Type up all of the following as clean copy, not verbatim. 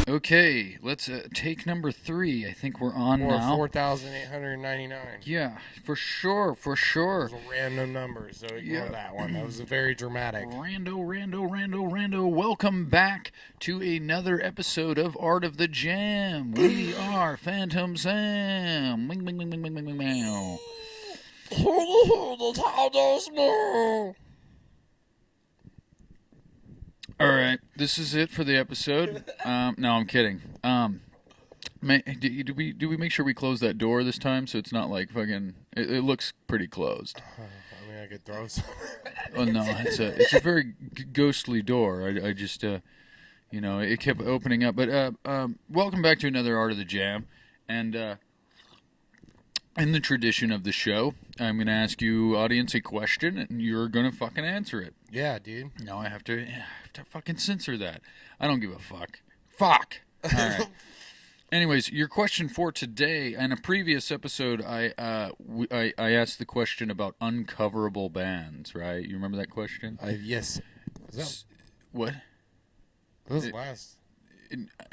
Okay, let's take number 3. I think we're on Or now. 4,899. Yeah, for sure, for sure. Those are random numbers, so ignore Yeah. that one. That was very dramatic. Rando. Welcome back to another episode of Art of the Jam. We are Phantom Sam. Wing, wing, wing, wing, wing, wing, wing, meow. All right, this is it for the episode. No, I'm kidding. Do we make sure we close that door this time so it's not like fucking? It looks pretty closed. I mean, I could throw some. Oh no, it's a very ghostly door. I just it kept opening up. But welcome back to another Art of the Jam, and in the tradition of the show, I'm gonna ask you, audience, a question, and you're gonna fucking answer it. Yeah, dude. No, I have to fucking censor that. I don't give a fuck. Fuck. All right. Anyways, your question for today. In a previous episode, I asked the question about uncoverable bands. Right? You remember that question? Yes. What? That was last.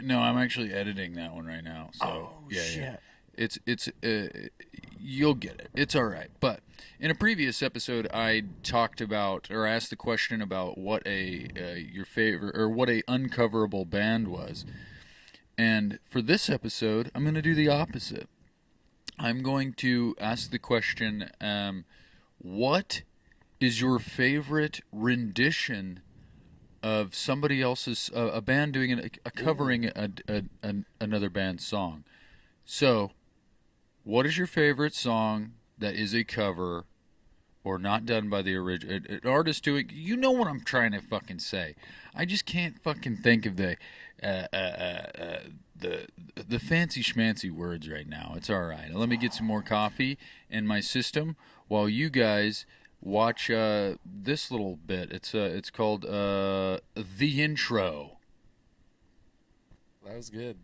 No, I'm actually editing that one right now. So shit. yeah. It's you'll get it. It's all right. But in a previous episode, I talked about or asked the question about what your favorite or what a uncoverable band was. And for this episode, I'm going to do the opposite. I'm going to ask the question, what is your favorite rendition of somebody else's, a band doing a covering another band's song? So, what is your favorite song that is a cover or not done by the original an artist doing? You know what I'm trying to fucking say. I just can't fucking think of the fancy schmancy words right now. It's all right. Let me get some more coffee in my system while you guys watch this little bit. It's called the intro. That was good.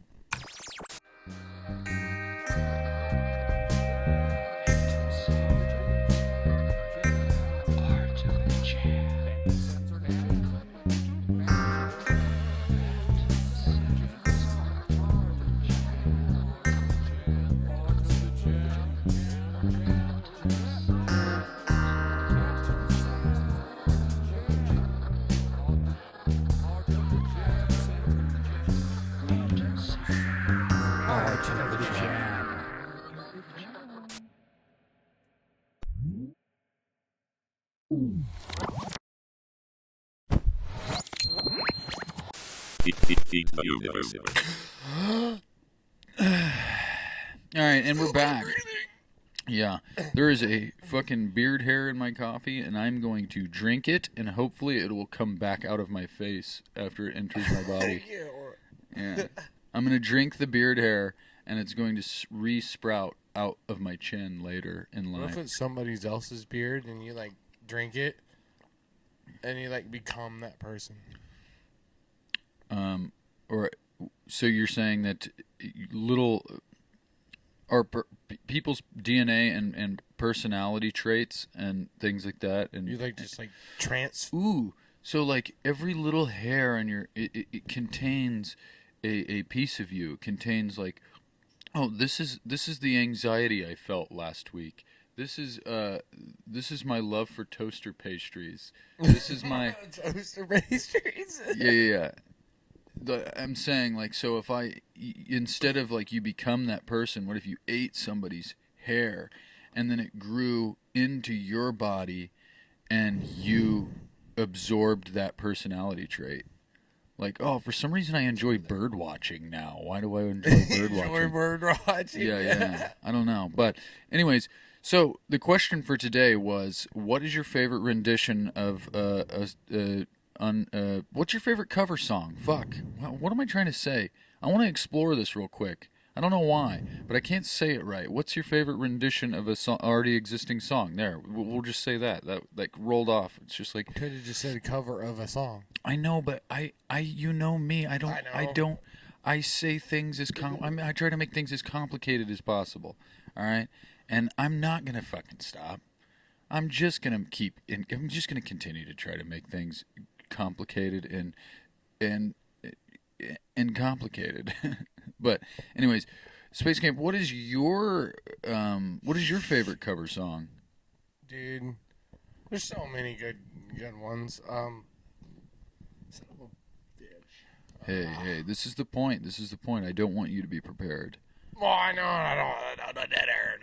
All right, and we're back. Yeah, there is a fucking beard hair in my coffee, and I'm going to drink it, and hopefully it will come back out of my face after it enters my body. Yeah, I'm going to drink the beard hair, and it's going to re-sprout out of my chin later in life. What if it's somebody else's beard and you like drink it, and you like become that person? Or so you're saying that people's DNA and personality traits and things like that, and You like just like trance. ooh, so like every little hair on your it contains a piece of you. It contains like, oh, this is the anxiety I felt last week. This is my love for toaster pastries. This is my toaster pastries. yeah. I'm saying, like, so if instead of like you become that person, what if you ate somebody's hair and then it grew into your body and you absorbed that personality trait? Like, oh, for some reason I enjoy bird watching now. Why do I enjoy bird watching? Enjoy bird watching. Yeah. I don't know. But anyways, so the question for today was, what is your favorite rendition of what's your favorite cover song? Fuck. What am I trying to say? I want to explore this real quick. I don't know why, but I can't say it right. What's your favorite rendition of a already existing song? There, we'll just say that. That like rolled off. It's just like, Could have just said a cover of a song. I know, but you know me. I don't. I say things I try to make things as complicated as possible. All right, and I'm not gonna fucking stop. I'm just gonna continue to try to make things complicated and and complicated. But anyways, Space Camp, what is your favorite cover song? Dude, there's so many good ones. Son of a bitch. Hey, this is the point. This is the point. I don't want you to be prepared. Oh, I know, no dead air,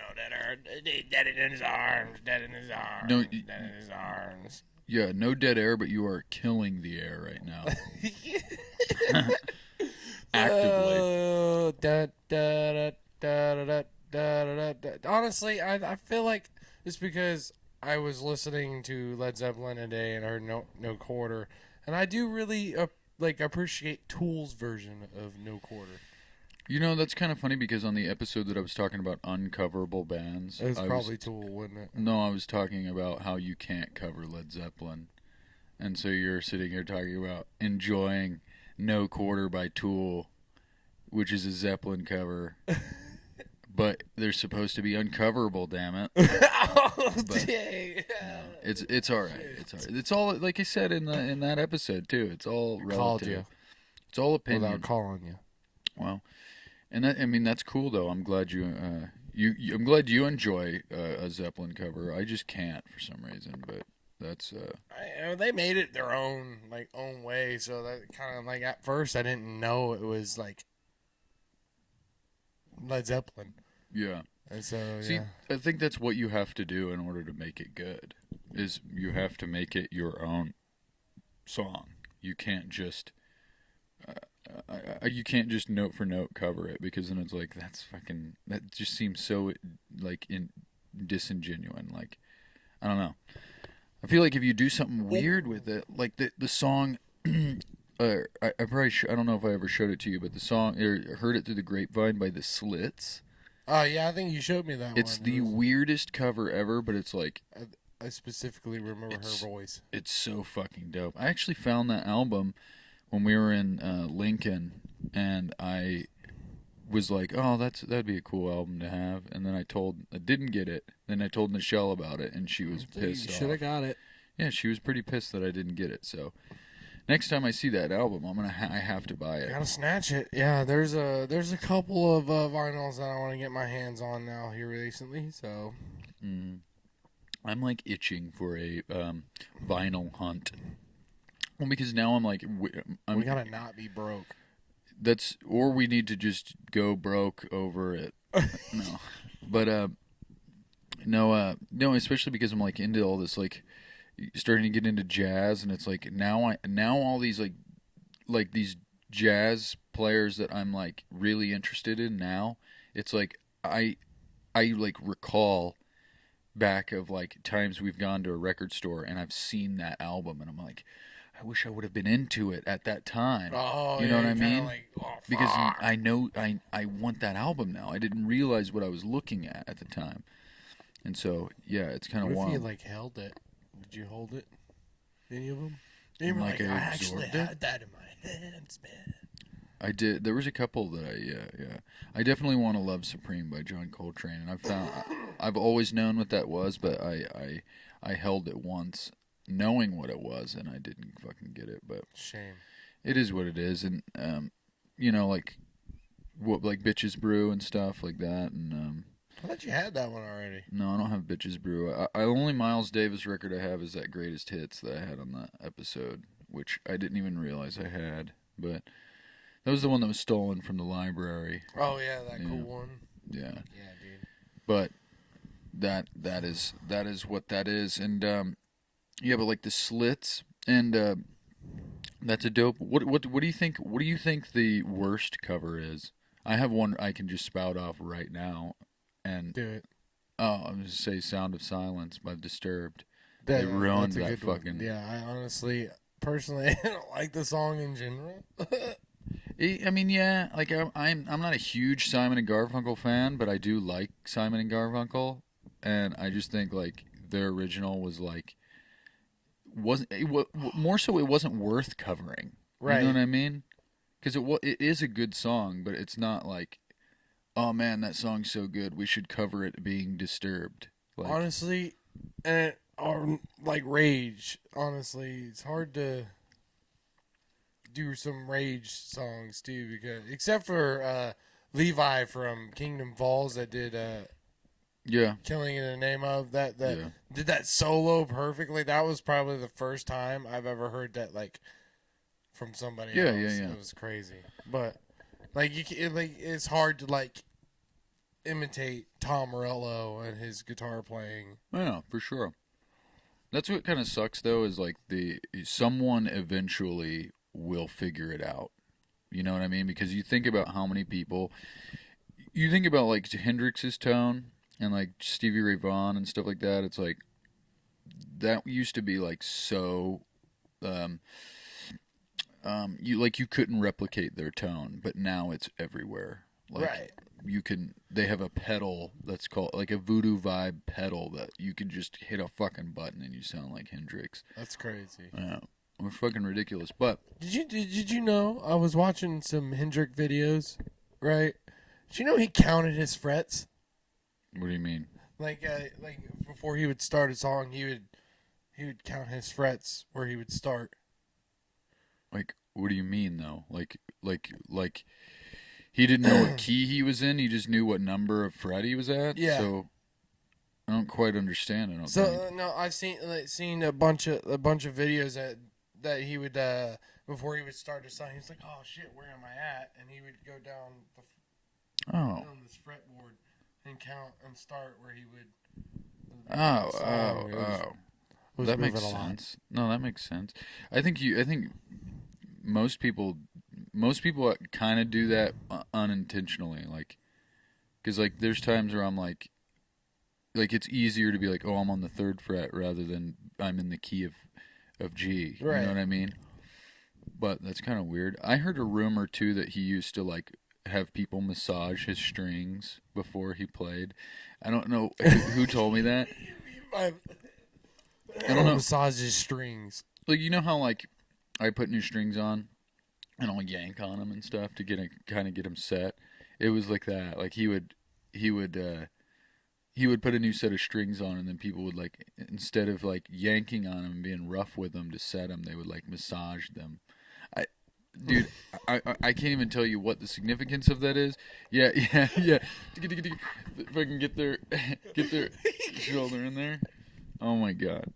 dead in his arms, dead in his arms, No, dead in his arms. yeah, no dead air, but you are killing the air right now. Actively. Honestly, I feel like it's because I was listening to Led Zeppelin today and I heard no quarter, and I do really appreciate Tool's version of No Quarter. You know, that's kind of funny because on the episode that I was talking about uncoverable bands, It was probably Tool, wasn't it? No, I was talking about how you can't cover Led Zeppelin. And so you're sitting here talking about enjoying No Quarter by Tool, which is a Zeppelin cover. But they're supposed to be uncoverable, damn it. Oh, But, dang. it's all right. It's all right. It's all like I said in that episode too. It's all relative. Called you It's all opinion. without calling you. Well, and that, I mean, that's cool though. I'm glad I'm glad you enjoy a Zeppelin cover. I just can't for some reason, but that's They made it their own way, so that kind of at first I didn't know it was Led Zeppelin. yeah. And so See, yeah. I think that's what you have to do in order to make it good. Is you have to make it your own song. You can't just you can't just note for note cover it, because then it's like that just seems so disingenuous. Like, I don't know. I feel like if you do something weird with it, like the song, I probably I don't know if I ever showed it to you, but the song or heard it through the grapevine by the Slits. Oh yeah, I think you showed me that. It's the weirdest cover ever, but it's like I specifically remember her voice. It's so fucking dope. I actually found that album when we were in Lincoln, and I was like, "Oh, that'd be a cool album to have." And then I didn't get it. Then I told Michelle about it, and she was pissed off. Should have got it. Yeah, she was pretty pissed that I didn't get it. So next time I see that album, I have to buy it. Gotta snatch it. Yeah, there's a couple of vinyls that I want to get my hands on now here recently. So I'm like itching for a vinyl hunt. Well, because now I'm like, we gotta not be broke. Or we need to just go broke over it. No, but no, especially because I'm like into all this, like starting to get into jazz, and it's like now all these like these jazz players that I'm like really interested in now. It's like I like recall back of like times we've gone to a record store and I've seen that album, and I'm like, I wish I would have been into it at that time. Oh, you know what I mean? Oh, because I know I want that album now. I didn't realize what I was looking at the time, and so yeah, it's kind of wild. wild. What if you held it? Did you hold it? Any of them? You were like, I actually had that in my hands, man. I did. There was a couple that yeah. I definitely want to Love Supreme by John Coltrane, and I've always known what that was, but I held it once, knowing what it was, and I didn't fucking get it. But shame. It is what it is, and like Bitches Brew and stuff like that, and I thought you had that one already. No, I don't have Bitches Brew. I only Miles Davis record I have is that Greatest Hits that I had on that episode, which I didn't even realize I had, but that was the one that was stolen from the library. Oh yeah, that cool one. Yeah. Yeah, dude. But that is what that is, and yeah, but like the Slits, and that's a dope. What do you think? What do you think the worst cover is? I have one I can just spout off right now, and do it. Oh, I'm just say "Sound of Silence" by Disturbed. They ruined that fucking. Yeah, I honestly, personally, I don't like the song in general. I mean, yeah, like I'm not a huge Simon and Garfunkel fan, but I do like Simon and Garfunkel, and I just think like their original was like more so it wasn't worth covering. Right. You know what I mean? Because it is a good song, but it's not like, oh man, that song's so good, we should cover it being Disturbed. Like, honestly, or like Rage. Honestly, it's hard to do some Rage songs too, because except for Levi from Kingdom Falls that did Yeah. Killing in the Name of that Yeah. did that solo perfectly. That was probably the first time I've ever heard that like from somebody Yeah, else. yeah. It was crazy, but like it's hard to like imitate Tom Morello and his guitar playing. Yeah, for sure. That's what kind of sucks though, is like someone eventually will figure it out. You know what I mean? Because you think about how many people, you think about like Hendrix's tone and like Stevie Ray Vaughan and stuff like that. It's like that used to be like so, um, you couldn't replicate their tone, but now it's everywhere. Like Right. they have a pedal that's called like a Voodoo Vibe pedal that you can just hit a fucking button and you sound like Hendrix. That's crazy. Yeah, we're fucking ridiculous. But Did you know I was watching some Hendrix videos, right? Did you know he counted his frets? what do you mean? Like before he would start a song, he would count his frets where he would start. Like, what do you mean though? Like he didn't know what key he was in. He just knew what number of fret he was at. Yeah. So I don't quite understand. I don't So think. no, I've seen a bunch of videos that he would before he would start a song. He was like, "Oh shit, where am I at?" And he would go down on this fretboard and count and start where he would. That makes sense. No, that makes sense. I think most people kind of do that unintentionally, like, because like there's times where I'm like it's easier to be like, oh, I'm on the third fret rather than I'm in the key of G. Right. You know what I mean? But that's kind of weird. I heard a rumor too that he used to like have people massage his strings before he played. I don't know who told me that. I don't know. Massage his strings. Like, you know how like I put new strings on and I'll yank on them and stuff to kind of get them set. It was like that. Like he would put a new set of strings on, and then people would like, instead of like yanking on them and being rough with them to set them, they would like massage them. Dude, I can't even tell you what the significance of that is. Yeah. If I can get their shoulder in there. Oh my god.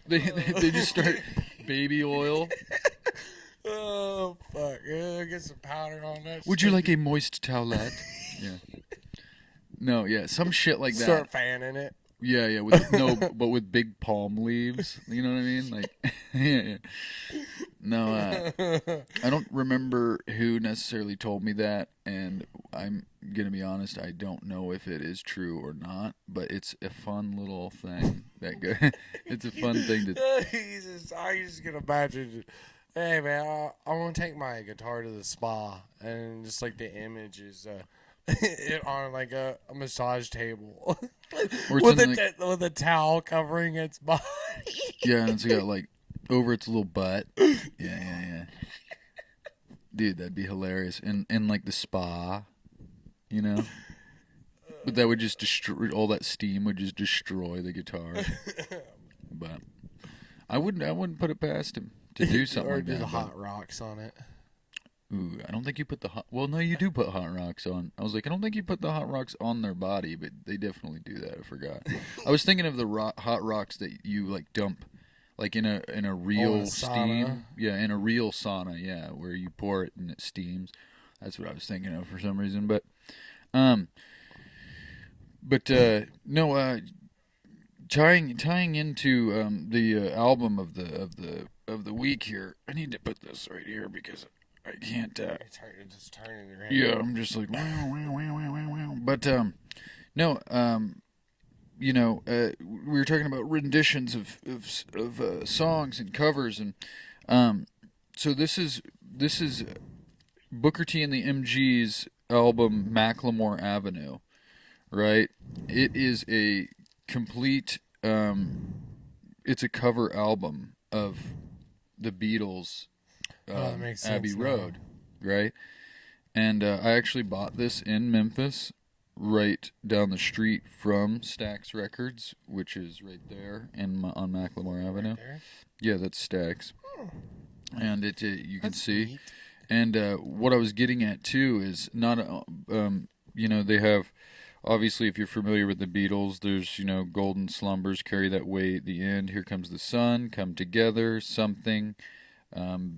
They just start baby oil. Oh fuck! Yeah, get some powder on that. Would you like a moist towelette? Yeah. No, yeah, some shit like that. Start fanning it. Yeah, but with big palm leaves. You know what I mean? Like, yeah. No, I don't remember who necessarily told me that, and I'm gonna be honest, I don't know if it is true or not. But it's a fun little thing. It's a fun thing to. I just can imagine. Hey man, I want to take my guitar to the spa, and just like the image is it on like a massage table with a towel covering its body. Yeah, and it's got like over its little butt. Yeah. Dude, that'd be hilarious. And like the spa, you know? But that would just destroy, all that steam would just destroy the guitar. But I wouldn't put it past him to do something or like do that. the hot rocks on it. Ooh, I don't think you put the hot. Well, no, you do put hot rocks on. I was like, I don't think you put the hot rocks on their body, but they definitely do that. I forgot. I was thinking of the hot rocks that you like dump, like in a real steam. Yeah, in a real sauna. Yeah, where you pour it and it steams. That's what I was thinking of for some reason. But no. Tying into the album of the week here. I need to put this right here because I can't. Just turning your head. Yeah, I'm just like wow. But no. We were talking about renditions of songs and covers, and so this is Booker T and the MG's album Macklemore Avenue, right? It is a complete it's a cover album of the Beatles' that makes sense Abbey now. Road, right? And I actually bought this in Memphis, right down the street from Stax Records, which is right there on Macklemore Avenue. There? Yeah, that's Stax. and you can That's see. neat. And what I was getting at too is not, they have, obviously, if you're familiar with the Beatles, there's, golden slumbers carry that weight. The end, here comes the sun, come together, something.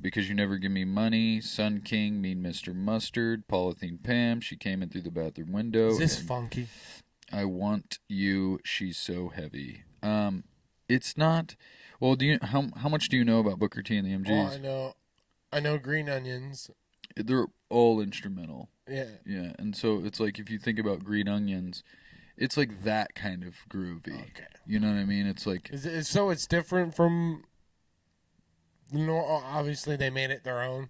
Because you never give me money, Sun King, Mean Mr. Mustard, Polythene Pam, she came in through the bathroom window. Is this and funky? I want you, she's so heavy. It's not. Well, do you how much do you know about Booker T and the Oh, MGs? I know Green Onions. They're all instrumental. Yeah. Yeah, and so it's like if you think about Green Onions, it's like that kind of groovy. Okay. You know what I mean? It's like So it's different from. Obviously, they made it their own.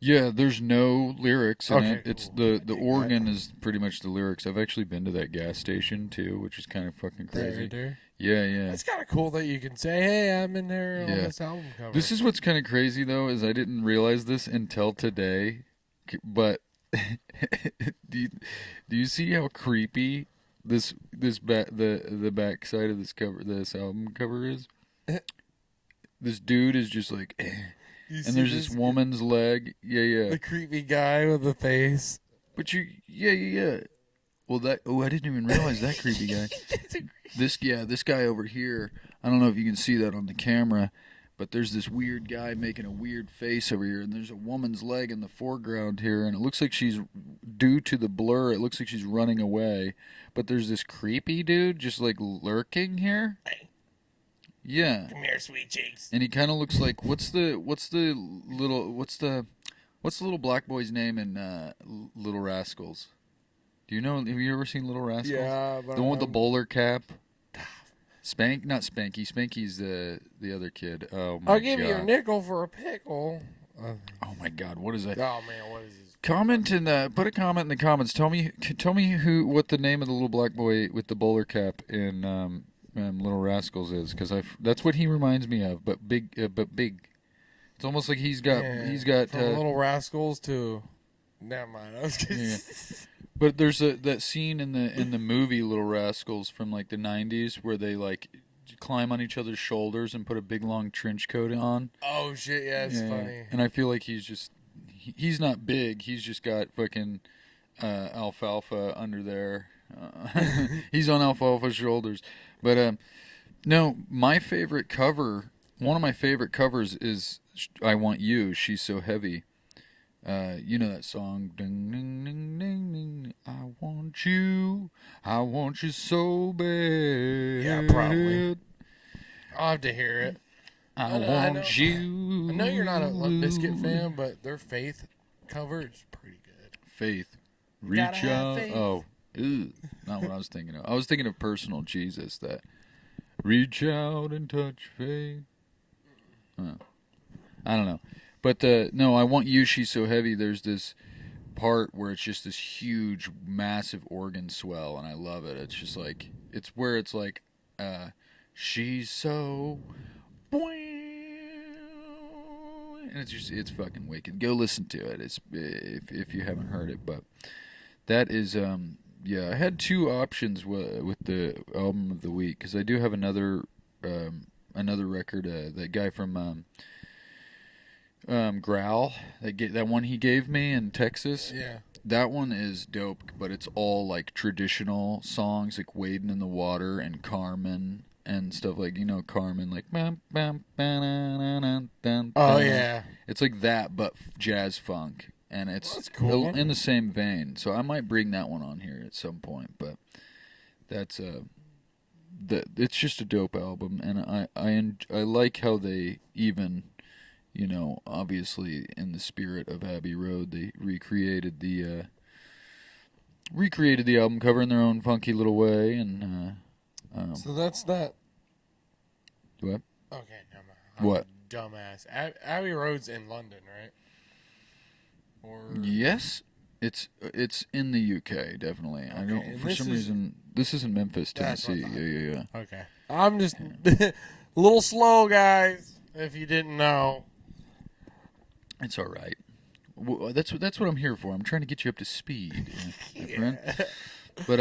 yeah, there's no lyrics in Okay, it. It's cool. the organ is pretty much the lyrics. I've actually been to that gas station too, which is kind of fucking crazy. There. Yeah, yeah. It's kind of cool that you can say, "Hey, I'm in there on Yeah. this album cover." This is what's kind of crazy though, is I didn't realize this until today. But do you see how creepy the back side of this album cover is? This dude is just like, You and see there's this woman's leg. Yeah, yeah. the creepy guy with the face. But yeah. Well, I didn't even realize that creepy guy. This guy over here. I don't know if you can see that on the camera, but there's this weird guy making a weird face over here, and there's a woman's leg in the foreground here, and it looks like she's, due to the blur, it looks like she's running away. But there's this creepy dude just like lurking here. Yeah. Come here, sweet cheeks. And he kind of looks like what's the little black boy's name in Little Rascals? Do you know? Have you ever seen Little Rascals? Yeah, but The one with the bowler cap. Not Spanky. Spanky's the other kid. Oh my I'll give you a God. nickel for a pickle. Oh my God, what is that? Oh man, what is this? Comment put a comment in the comments. Tell me what the name of the little black boy with the bowler cap in Little Rascals is, because that's what he reminds me of. But big. It's almost like he's got from Little Rascals to. Never mind. I was just... Yeah. But there's that scene in the movie Little Rascals from like the 90s where they like climb on each other's shoulders and put a big long trench coat on. Oh shit! Yeah, it's funny. And I feel like he's not big. He's just got fucking alfalfa under there. He's on alfalfa's shoulders. But no, my favorite cover. One of my favorite covers is "I Want You." She's so heavy. You know that song, ding, ding, ding, ding, ding. I want you so bad. Yeah, probably. I'll have to hear it. I want you. I know you're not a Limp Bizkit fan, but their Faith cover is pretty good. Faith, Gotta reach have out. faith. Oh, ew, not what I was thinking of. I was thinking of Personal Jesus. That reach out and touch faith. I don't know. But no, I want you. She's so heavy. There's this part where it's just this huge, massive organ swell, and I love it. It's just like it's where it's like, she's so, and it's fucking wicked. Go listen to it. It's if you haven't heard it, but that is yeah. I had two options with the album of the week because I do have another record. That guy from. Growl, that one he gave me in Texas. Yeah. That one is dope, but it's all like traditional songs like Wading in the Water and Carmen and stuff like, Carmen, like bam, bam, Oh yeah. It's like that, but jazz funk, and it's That's cool. in the same vein. So I might bring that one on here at some point, but that's it's just a dope album, and I like how they even. Obviously in the spirit of Abbey Road, they recreated the album cover in their own funky little way, and so that's that. What? Okay, never mind. What? Dumbass. Abbey Road's in London, right? Or Yes, it's in the UK, definitely. Okay, I don't for some reason this is in Memphis, Tennessee. Yeah. Okay, I'm just a little slow, guys. If you didn't know. It's all right. Well, that's what I'm here for. I'm trying to get you up to speed, my friend. But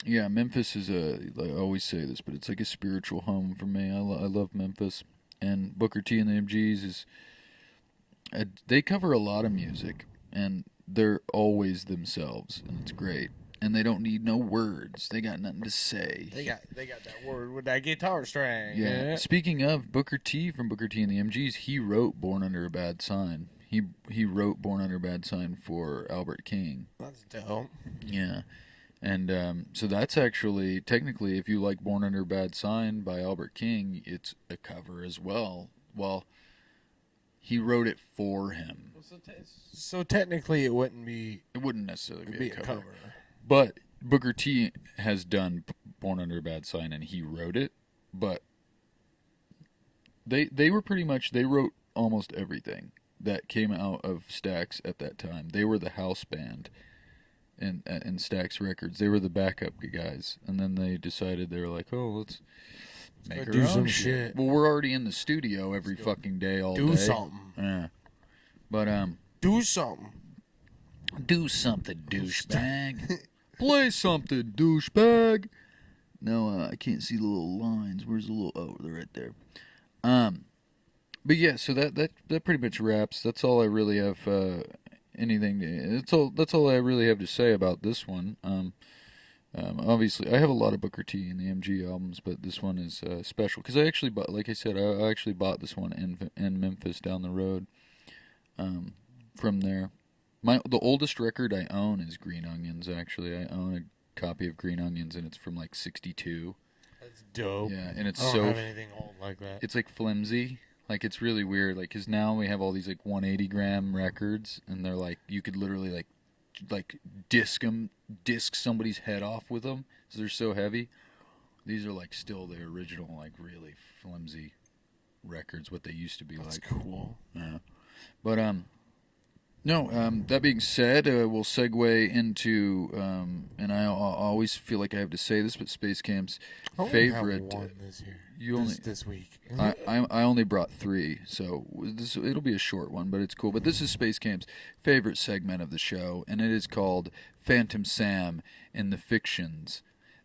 yeah, Memphis is I always say this, but it's like a spiritual home for me. I love Memphis, and Booker T and the MGs is They cover a lot of music, and they're always themselves, and it's great. And they don't need no words. They got nothing to say. They got that word with that guitar string. Yeah. Speaking of Booker T from Booker T and the MGs, he wrote "Born Under a Bad Sign." He wrote "Born Under a Bad Sign" for Albert King. That's dope. Yeah. And so that's actually, technically, if you like "Born Under a Bad Sign" by Albert King, it's a cover as well. Well, he wrote it for him. So technically, it wouldn't be. It wouldn't necessarily be a cover. cover. But Booker T has done "Born Under a Bad Sign" and he wrote it. But they were pretty much, they wrote almost everything that came out of Stax at that time. They were the house band in Stax Records. They were the backup guys, and then they decided, they were like, oh, let's make our do own some shit. Well, we're already in the studio every fucking day, all day. Do something. Yeah. But Do something. do something, douchebag. Play something, douchebag. No, I can't see the little lines. Where's the little? Oh, they're right there. But yeah, so that pretty much wraps. That's all I really have. That's all I really have to say about this one. Obviously, I have a lot of Booker T and the MG albums, but this one is special because I actually bought, like I said, I actually bought this one in Memphis down the road. From there, the oldest record I own is Green Onions. Actually, I own a copy of Green Onions, and it's from like '62. That's dope. Yeah, and it's I don't have anything old like that. It's like flimsy. Like, it's really weird. Like, because now we have all these like 180 gram records, and they're like, you could literally like disc somebody's head off with them. So they're so heavy. These are like still the original, like really flimsy records, what they used to be. That's like. Cool. Yeah. But no. That being said, we'll segue into and I always feel like I have to say this, but Space Camp's favorite. One this year. This week. I only brought 3, so it'll be a short one, but it's cool. But this is Space Camp's favorite segment of the show, and it is called Phantom Sam in the Fictions.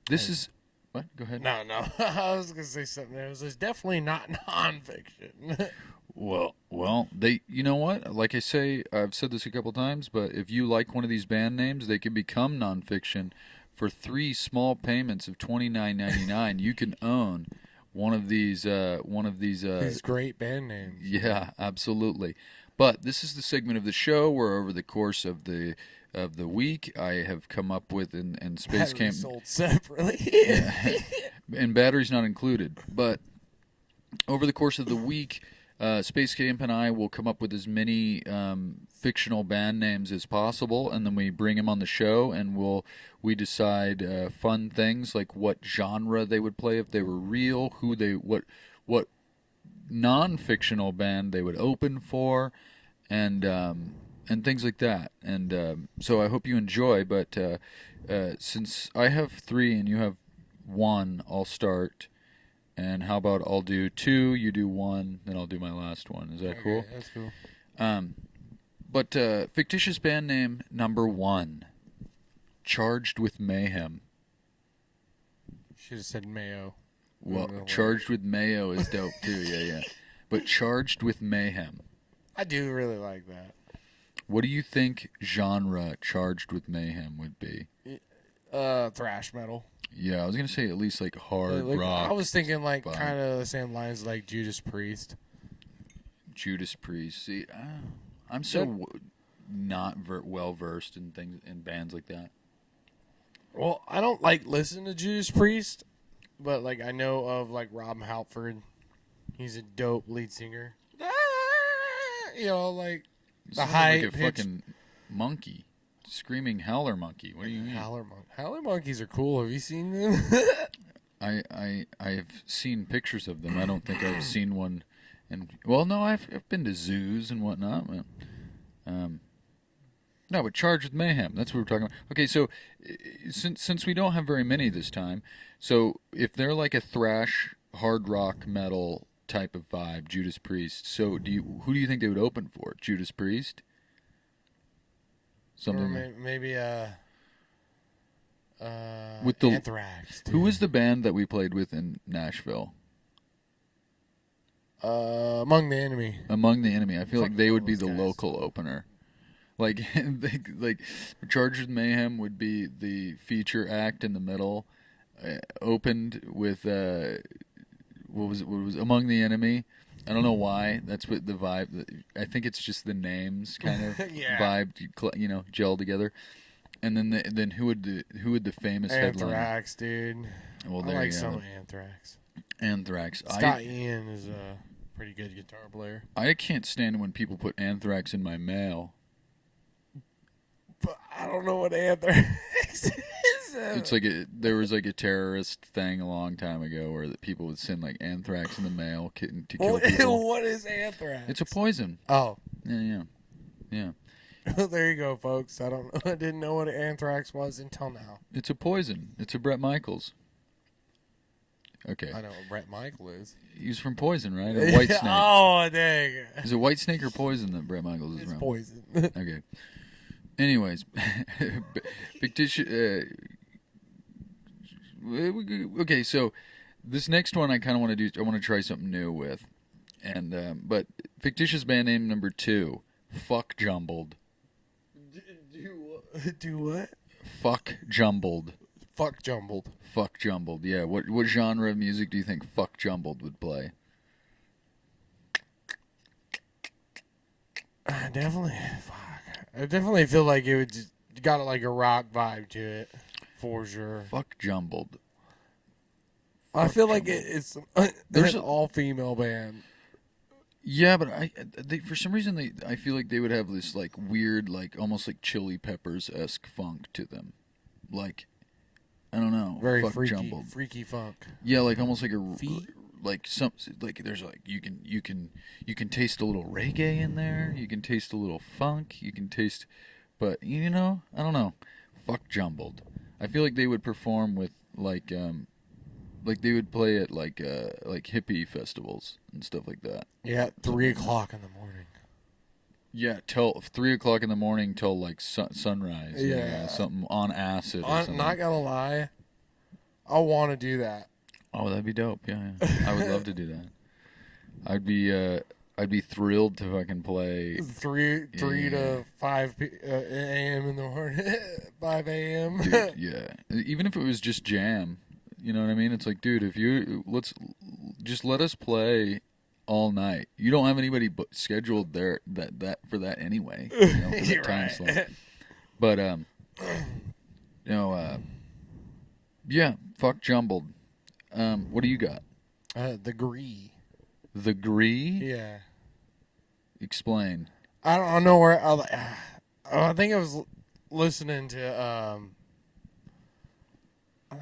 This is what? Go ahead. No. I was gonna say something else. It's definitely not nonfiction. Well, you know what? Like I say, I've said this a couple times, but if you like one of these band names, they can become nonfiction for 3 small payments of $29.99. You can own one of these These great band names. Yeah, absolutely. But this is the segment of the show where, over the course of the week, I have come up with and Space Camp sold separately. and batteries not included. But over the course of the week, Space Camp and I will come up with as many fictional band names as possible, and then we bring them on the show, and we decide fun things like what genre they would play if they were real, what non-fictional band they would open for, and things like that. And so I hope you enjoy. But since I have 3 and you have 1, I'll start. And how about I'll do 2, you do 1, then I'll do my last one. Is that cool? That's cool. But fictitious band name number 1, Charged with Mayhem. Should have said Mayo. Well, Charged with Mayo is dope too. Yeah. But Charged with Mayhem. I do really like that. What do you think genre Charged with Mayhem would be? Thrash metal. Yeah, I was gonna say at least like hard rock. I was thinking like kind of the same lines like Judas Priest. Judas Priest. See, I'm so not well versed in things in bands like that. Well, I don't like listen to Judas Priest, but like I know of like Rob Halford. He's a dope lead singer. You know, like the high like a fucking monkey. Screaming howler monkey. What do you mean? Howler monkeys are cool. Have you seen them? I've seen pictures of them. I don't think I've seen one. And well, no, I've been to zoos and whatnot. But, no, but Charged with Mayhem. That's what we're talking about. Okay, so since we don't have very many this time, so if they're like a thrash, hard rock, metal type of vibe, Judas Priest. So who do you think they would open for? Judas Priest? Something or maybe with the Anthrax. Who was the band that we played with in Nashville? Among the Enemy. Among the Enemy. I feel like Fucking they love would be those the guys. local opener. Like, like Charged with Mayhem would be the feature act in the middle, opened with what was it? What was Among the Enemy? I don't know why. That's what the vibe. I think it's just the names kind of Yeah. vibe, gel together. And then who would the famous headliner? Anthrax, dude. Well, I there like you some have it. Anthrax. Anthrax. Scott Ian is a pretty good guitar player. I can't stand when people put Anthrax in my mail. But I don't know what Anthrax is. It's like there was like a terrorist thing a long time ago where that people would send like anthrax in the mail to kill people. What is Anthrax? It's a poison. Oh. Yeah. There you go, folks. I didn't know what Anthrax was until now. It's a poison. It's a Bret Michaels. Okay. I know what Bret Michael is. He's from Poison, right? Or White Snake. Oh, dang. Is it White Snake or Poison that Bret Michaels is It's from? Poison. Okay. Anyways, fictitious. Okay, so this next one I kind of want to do. I want to try something new with, but fictitious band name number 2, Fuck Jumbled. Do what? Fuck Jumbled. Fuck Jumbled. Fuck Jumbled. Yeah. What genre of music do you think Fuck Jumbled would play? Definitely. Fuck. I definitely feel like it would got like a rock vibe to it, for sure. Fuck Jumbled. I feel like it's There's an a- all-female band. Yeah, but they for some reason I feel like they would have this like weird, like almost like Chili Peppers-esque funk to them, like I don't know, Very Fuck freaky, Jumbled. freaky funk. Yeah, like almost like a Feet? like some like there's like you can taste a little reggae in there. You can taste a little funk. You can taste, but I don't know. Fuck Jumbled. I feel like they would perform with like they would play at like hippie festivals and stuff like that. Yeah, 3 o'clock in the morning. Yeah, till 3 o'clock in the morning till like sunrise. Yeah. Something on acid. Or I'm something. not gonna lie, I want to do that. Oh, that'd be dope. Yeah. I would love to do that. I'd be thrilled to fucking play. 3 Yeah. to 5 a.m. in the morning, 5 a.m. Dude, yeah. Even if it was just jam, you know what I mean? It's like, dude, if you just let us play all night. You don't have anybody scheduled there that for that anyway. For that You're time right. slot. But yeah. Fuck Jumbled. What do you got? The Gree. The Gree? Yeah. Explain. I don't know where. I think I was listening to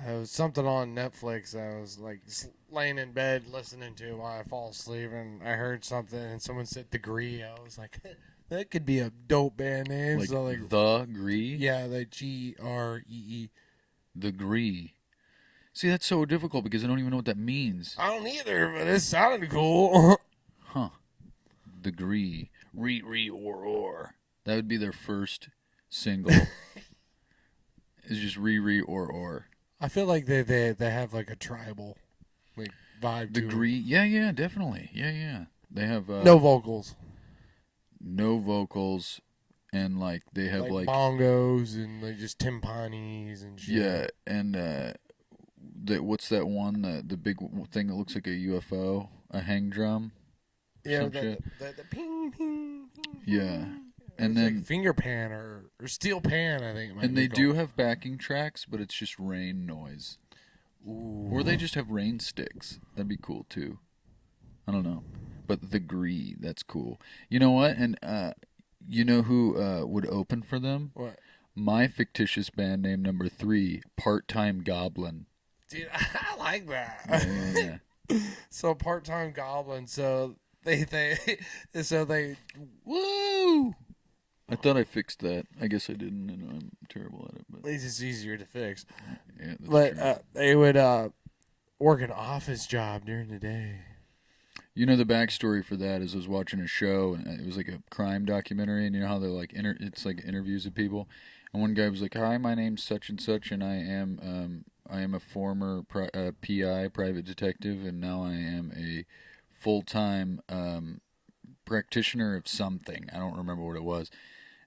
it was something on Netflix. I was like laying in bed listening to while I fall asleep, and I heard something, and someone said Degree. I was like, that could be a dope band name. Like, So like, The Gree? yeah, the Gree. The Gree. See, that's so difficult because I don't even know what that means. I don't either, but it sounded cool. Huh. The Gree. Re, or. That would be their first single. It's just re, or. I feel like they have like a tribal like vibe The to Gree. Yeah, definitely. Yeah. They have no vocals, no vocals, and like they have like bongos and like just timpanis and shit. yeah, and what's that one the big thing that looks like a UFO, a hang drum? Yeah, some the shit. ping, ping, ping. Yeah. And And then then like finger pan or steel pan, I think. It might and be they called. do have backing tracks, but it's just rain noise. Ooh. Or they just have rain sticks. That'd be cool too. I don't know. But the Gree, that's cool. You know what? And you know who would open for them? What? My fictitious band name number 3, Part-Time Goblin. Dude, I like that. Yeah. So part-time goblin. So they Woo! I thought I fixed that. I guess I didn't, and I'm terrible at it. at But least it's easier to fix. yeah, that's But true. they would work an office job during the day. You know, the backstory for that is I was watching a show, and it was like a crime documentary, and you know how they're like, it's like interviews of people, and one guy was like, "Hi, my name's such and such, and I am a former PI, private detective, and now I am a full-time practitioner of something. I don't remember what it was.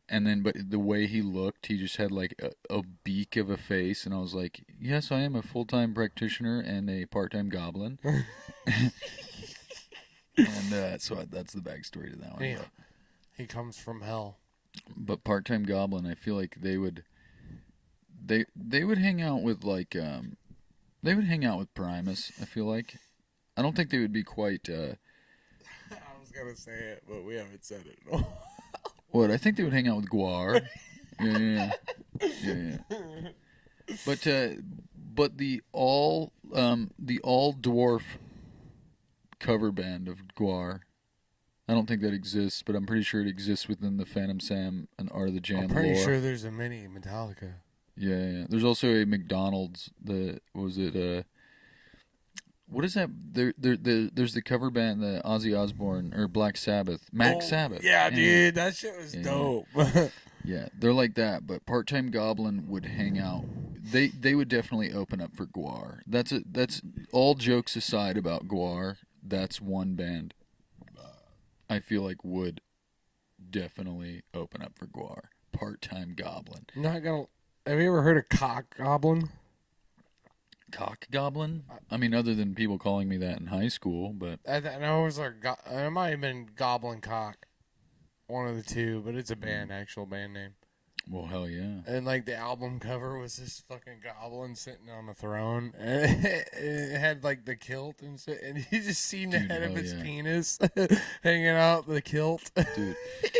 And then, but the way he looked, he just had like a beak of a face, and I was like, "Yes, I am a full-time practitioner and a part-time goblin." And so that's the backstory to that one. Yeah. He comes from hell. But part-time goblin, I feel like they would hang out with like they would hang out with Primus. I feel like I don't think they would be quite. I was gonna say it, but we haven't said it at all. What? I think they would hang out with Guar. Yeah. But the all dwarf cover band of Guar. I don't think that exists, but I'm pretty sure it exists within the Phantom Sam and Art of the Jam I'm pretty lore. sure there's a mini Metallica. Yeah. There's also a McDonald's. What is that? There's the cover band, the Ozzy Osbourne or Black Sabbath, Sabbath. Yeah, dude, that shit was dope. Yeah, they're like that. But Part-Time Goblin would hang out. They would definitely open up for Guar. That's all jokes aside about Guar. That's one band I feel like would definitely open up for Guar. Part-Time Goblin. Not gonna. Have you ever heard of Cock Goblin? Cock Goblin? I mean, other than people calling me that in high school, but I know it was like it might have been Goblin Cock, one of the two, but it's a band, actual band name. well, hell yeah. And like the album cover was this fucking goblin sitting on a throne, and it had like the kilt and shit, and you just seen the head of its penis hanging out the kilt. Dude,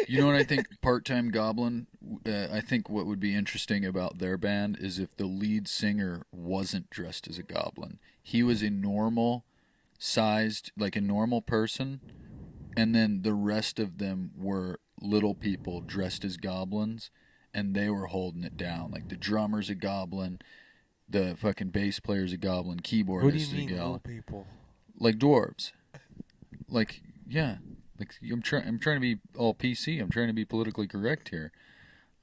you know what I think? Part-Time Goblin. I think what would be interesting about their band is if the lead singer wasn't dressed as a goblin. He was a normal sized, like a normal person, and then the rest of them were little people dressed as goblins. And they were holding it down. Like the drummer's a goblin, the fucking bass player's a goblin, keyboardist What do is you mean, a goblin. little people? Like dwarves. Like, yeah. Like I'm trying to be all PC. I'm trying to be politically correct here.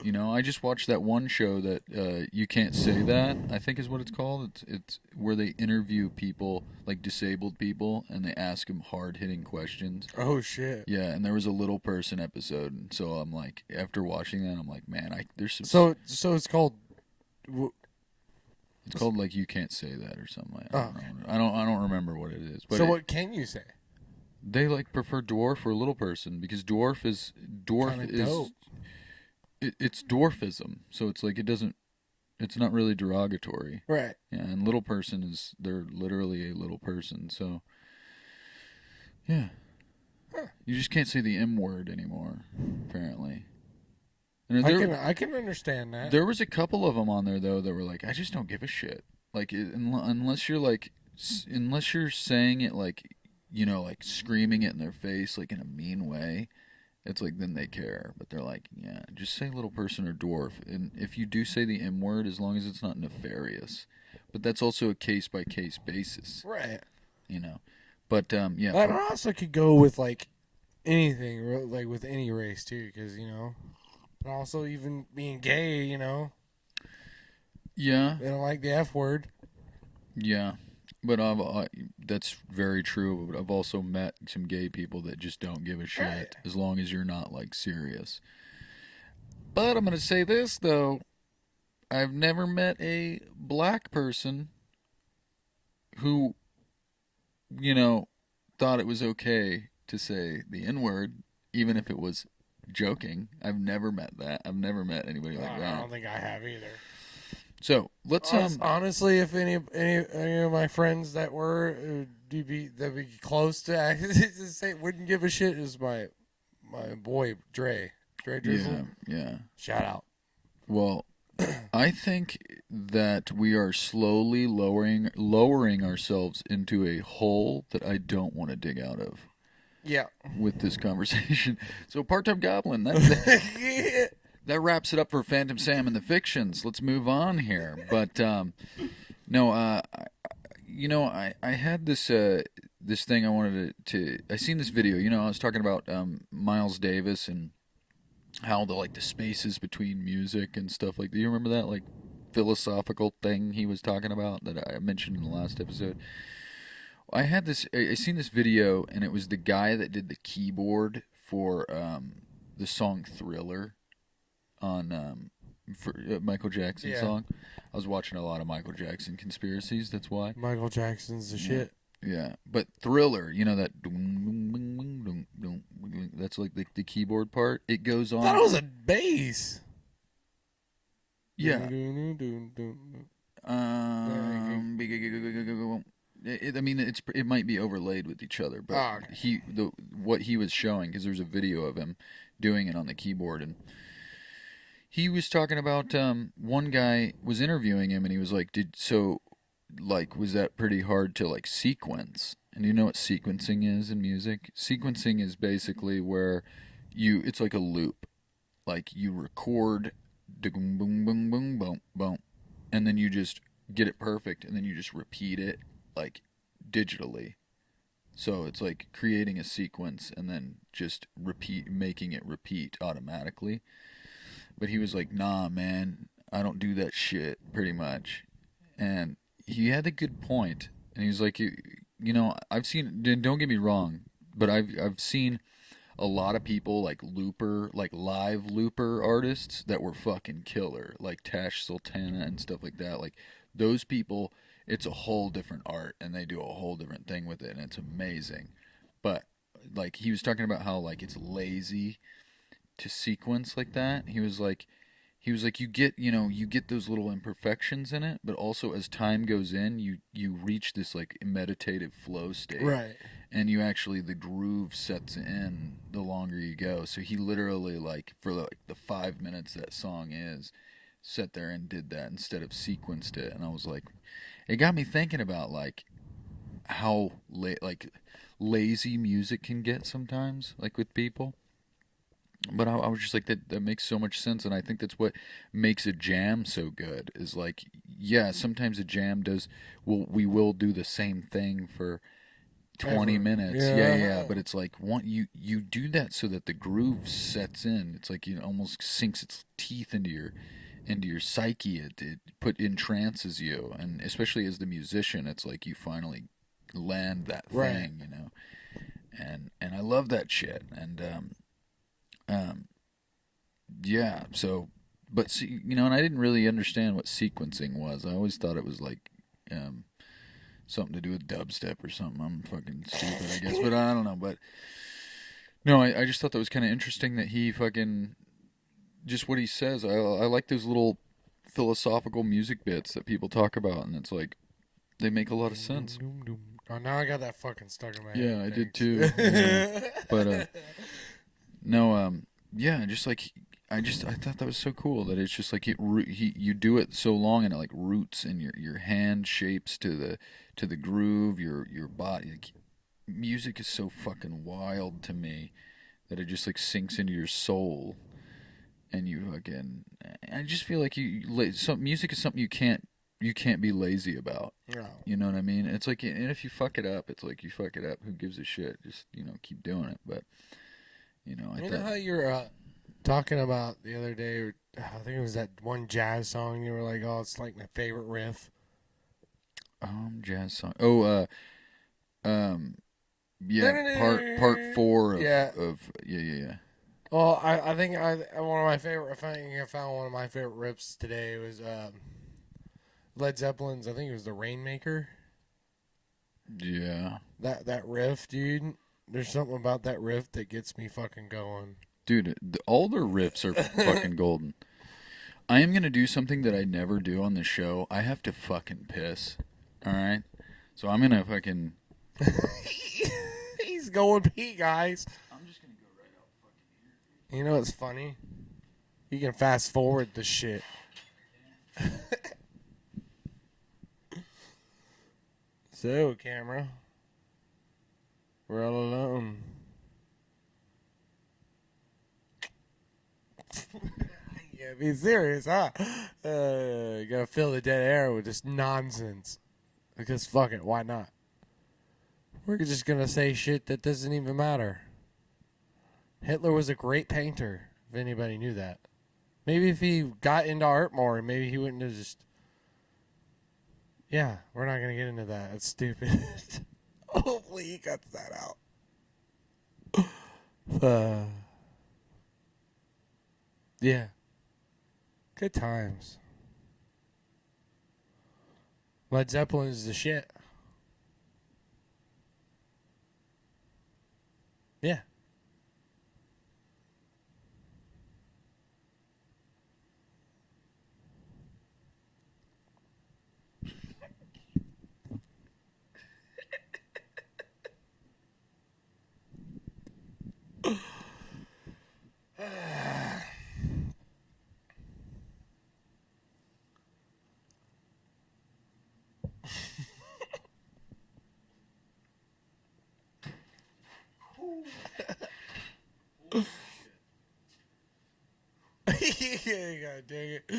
You know, I just watched that one show that You Can't Say That, I think is what it's called. It's where they interview people, like disabled people, and they ask them hard-hitting questions. Oh, shit. Yeah, and there was a little person episode, and so I'm like, after watching that, I'm like, man, there's some... So it's called... It's called, like, You Can't Say That or something like that. I don't remember what it is. But so what can you say? They, like, prefer dwarf or little person, because dwarf is... Dope. It's dwarfism, so it's like it's not really derogatory. Right. Yeah, and little person they're literally a little person, so yeah. Huh. You just can't say the M word anymore, apparently. And I can understand that. There was a couple of them on there though that were like, I just don't give a shit. Like unless you're saying it like, you know, like screaming it in their face like in a mean way. It's like, then they care. But they're like, yeah, just say little person or dwarf. And if you do say the M word, as long as it's not nefarious. But that's also a case-by-case basis. Right. You know. But, yeah. That also could go with, like, anything, like, with any race, too. Because, you know, and also even being gay, you know. Yeah. They don't like the F word. Yeah. But that's very true. But I've also met some gay people that just don't give a shit, right, as long as you're not like serious. But I'm gonna say this though, I've never met a black person who, you know, thought it was okay to say the N-word, even if it was joking. I've never met that. I've never met anybody like that. I don't think I have either. So let's honestly, if any of my friends that were that'd be close to say wouldn't give a shit is my boy Dre Drizzle. Yeah. Shout out. Well, I think that we are slowly lowering ourselves into a hole that I don't want to dig out of. Yeah. With this conversation. So Part-Time Goblin, yeah. That wraps it up for Phantom Sam and the Fictions. Let's move on here. But no, you know, I had this this thing I wanted to. I seen this video. You know, I was talking about Miles Davis and how the spaces between music and stuff like that. You remember that philosophical thing he was talking about that I mentioned in the last episode? I seen this video, and it was the guy that did the keyboard for the song Thriller on for Michael Jackson Yeah. song. I was watching a lot of Michael Jackson conspiracies. That's why. Michael Jackson's the Yeah. shit. Yeah, but Thriller, you know that that's like the keyboard part. It goes I thought on. it was a bass. Yeah. Dun-dun-dun-dun-dun. I mean, it might be overlaid with each other, but Oh, okay. what he was showing, because there's a video of him doing it on the keyboard, and he was talking about one guy was interviewing him, and he was like, was that pretty hard to like sequence? And you know what sequencing is in music? Sequencing is basically where it's like a loop. Like you record boom boom boom boom boom boom, and then you just get it perfect, and then you just repeat it like digitally. So it's like creating a sequence and then just making it repeat automatically. But he was like, "Nah, man, I don't do that shit." Pretty much, and he had a good point. And he was like, I've seen. Don't get me wrong, but I've seen a lot of people like live looper artists that were fucking killer, like Tash Sultana and stuff like that. Like those people, it's a whole different art, and they do a whole different thing with it, and it's amazing. But like he was talking about how like it's lazy to sequence like that. He was like you get those little imperfections in it, but also as time goes in, you reach this like meditative flow state, Right. and you actually the groove sets in the longer you go. So he literally like for like the 5 minutes that song is, sat there and did that instead of sequenced it, and I was like, it got me thinking about like how lazy music can get sometimes, like with people. But I was just like that makes so much sense, and I think that's what makes a jam so good is like, yeah, sometimes a jam does we will do the same thing for 20 Ever. minutes. Yeah, yeah, Yeah. but it's like you do that so that the groove sets in. It's like almost sinks its teeth into your psyche. It entrances you, and especially as the musician, it's like you finally land that Right. thing. And I love that shit. And um yeah, so but see, and I didn't really understand what sequencing was. I always thought it was like um something to do with dubstep or something. I'm fucking stupid, I guess, but I don't know. But no, I just thought that was kind of interesting that he fucking just what he says. I like those little philosophical music bits that people talk about, and it's like they make a lot of Doom, doom, sense. doom, doom. Oh, now I got that fucking stuck in my head. Yeah, I did Thanks. too. Yeah. But no, yeah, just like I thought that was so cool that it's just like you do it so long, and it like roots in your hand shapes to the groove, your body. Like, music is so fucking wild to me that it just like sinks into your soul, and you again. I just feel like some music is something you can't be lazy about. No. You know what I mean? It's like, and if you fuck it up, it's like you fuck it up. Who gives a shit? Just keep doing it. But I You thought, know how you're talking about the other day, or I think it was that one jazz song. You were like, "Oh, it's like my favorite riff." jazz song. Oh, yeah, part four of Yeah. yeah. Well, I think one of my favorite. I found one of my favorite riffs today was Led Zeppelin's. I think it was the Rainmaker. Yeah. That riff, dude. There's something about that riff that gets me fucking going. Dude, all their riffs are fucking golden. I am gonna do something that I never do on the show. I have to fucking piss. All right, so I'm gonna fucking. He's going pee, guys. I'm just gonna go right out fucking here. You know what's funny? You can fast forward the shit. So, camera, we're all alone. Yeah, be serious, huh? You gotta fill the dead air with just nonsense. Because fuck it, why not? We're just gonna say shit that doesn't even matter. Hitler was a great painter, if anybody knew that. Maybe if he got into art more, maybe he wouldn't have just... Yeah, we're not gonna get into that. That's stupid. Hopefully he cuts that out. Yeah. Good times. Led Zeppelin is the shit. Yeah. Yeah, God dang it.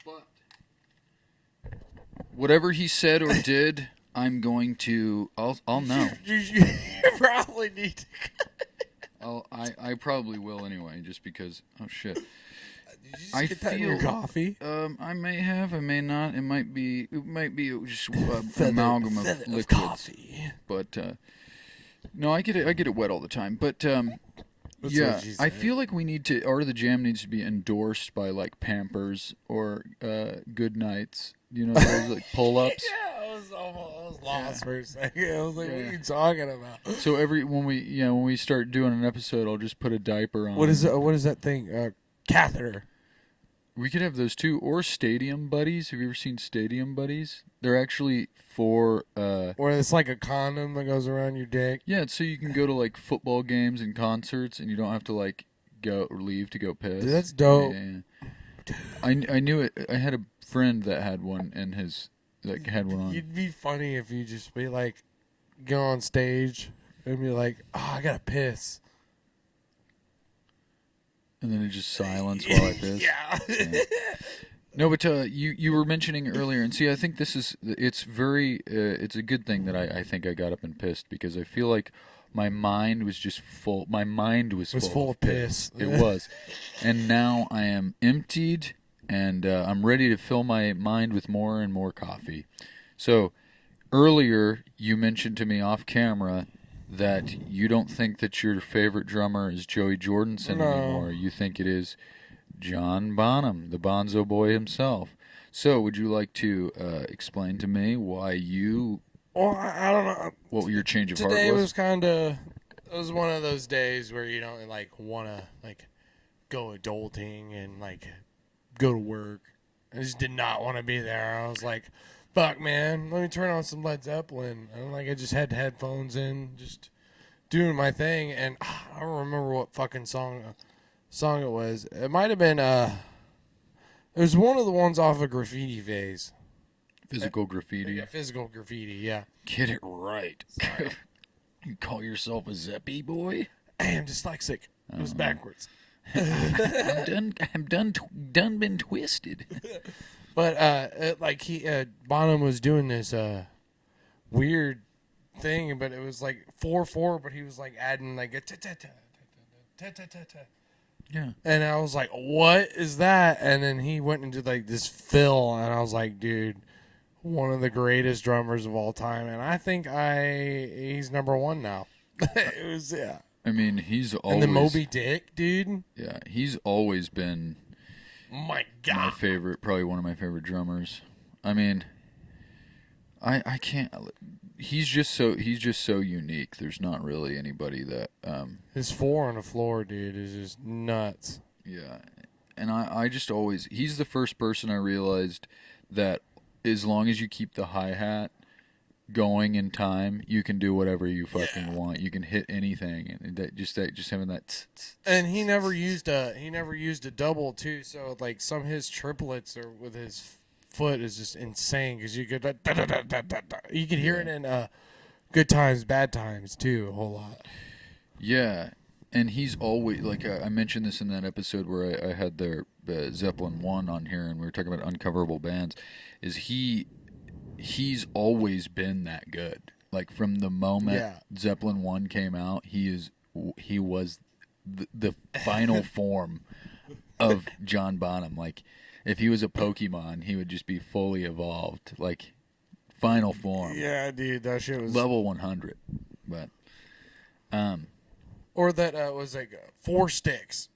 But whatever he said or did, I'm going to. I'll know. You probably need to. I probably will anyway, just because. Oh shit. Did you just I get that in your feel- coffee? I may have. I may not. It might be. Just amalgam of liquids. Coffee. But no, I get it. I get it wet all the time. But That's yeah, what she I said. feel like we need to, or the jam needs to be endorsed by like Pampers or Good Nights. You know, those like pull-ups. Yeah, I was lost for a second. I was like, what Yeah. are you talking about? So when we start doing an episode, I'll just put a diaper on. What is that thing? Catheter. We could have those too, or Stadium Buddies. Have you ever seen Stadium Buddies? They're actually for Or it's like a condom that goes around your dick. yeah, it's so you can go to like football games and concerts, and you don't have to like go or leave to go piss. Dude, that's dope. Yeah. I knew it. I had a friend that had one, and had one on. You'd be funny if you just be like, go on stage and be like, oh, I gotta piss. And then it just silence while I piss. Yeah. No, but you were mentioning earlier, and see, I think it's a good thing that I think I got up and pissed, because I feel like my mind was just full. My mind was full of piss. It was, and now I am emptied, and I'm ready to fill my mind with more and more coffee. So earlier you mentioned to me off camera that you don't think that your favorite drummer is Joey Jordison anymore. You think it is John Bonham, the Bonzo Boy himself. So, would you like to explain to me why you? Well, I don't know. What your change of heart Today was? was kind of. It was one of those days where you don't like want to like go adulting and like go to work. I just did not want to be there. I was like, "Fuck, man, let me turn on some Led Zeppelin." And like I just had headphones in, just doing my thing, and I don't remember what fucking song it was. It might have been it was one of the ones off of Graffiti Phase. Physical graffiti. Yeah, Physical Graffiti, yeah. Get it right. You call yourself a Zeppy boy? Hey, I'm dyslexic. It was backwards. I'm done been twisted. But like Bonham was doing this weird thing, but it was like 4/4, but he was like adding like a ta-ta-ta. Yeah. And I was like, what is that? And then he went into like this fill, and I was like, dude, one of the greatest drummers of all time. And I think he's number one now. It was, yeah. I mean, he's always. And the Moby Dick, dude. Yeah, he's always been My God. my favorite, probably one of my favorite drummers. I mean, I can't. He's just so unique. There's not really anybody that. His 4 on the floor, dude, is just nuts. Yeah, and I just always. He's the first person I realized that as long as you keep the hi-hat going in time, you can do whatever you fucking want. You can hit anything, and just having that. And he never used a double too. So like some of his triplets or with his foot is just insane because you could you could hear it in Good Times, Bad Times too a whole lot. Yeah, and he's always like I mentioned this in that episode where I had their Zeppelin 1 on here, and we were talking about uncoverable bands. Is he's always been that good. Like from the moment Zeppelin 1 came out, he was the final form of John Bonham. Like if he was a Pokemon, he would just be fully evolved. Like final form. Yeah, dude, that shit was Level 100. But, or that was like 4 Sticks.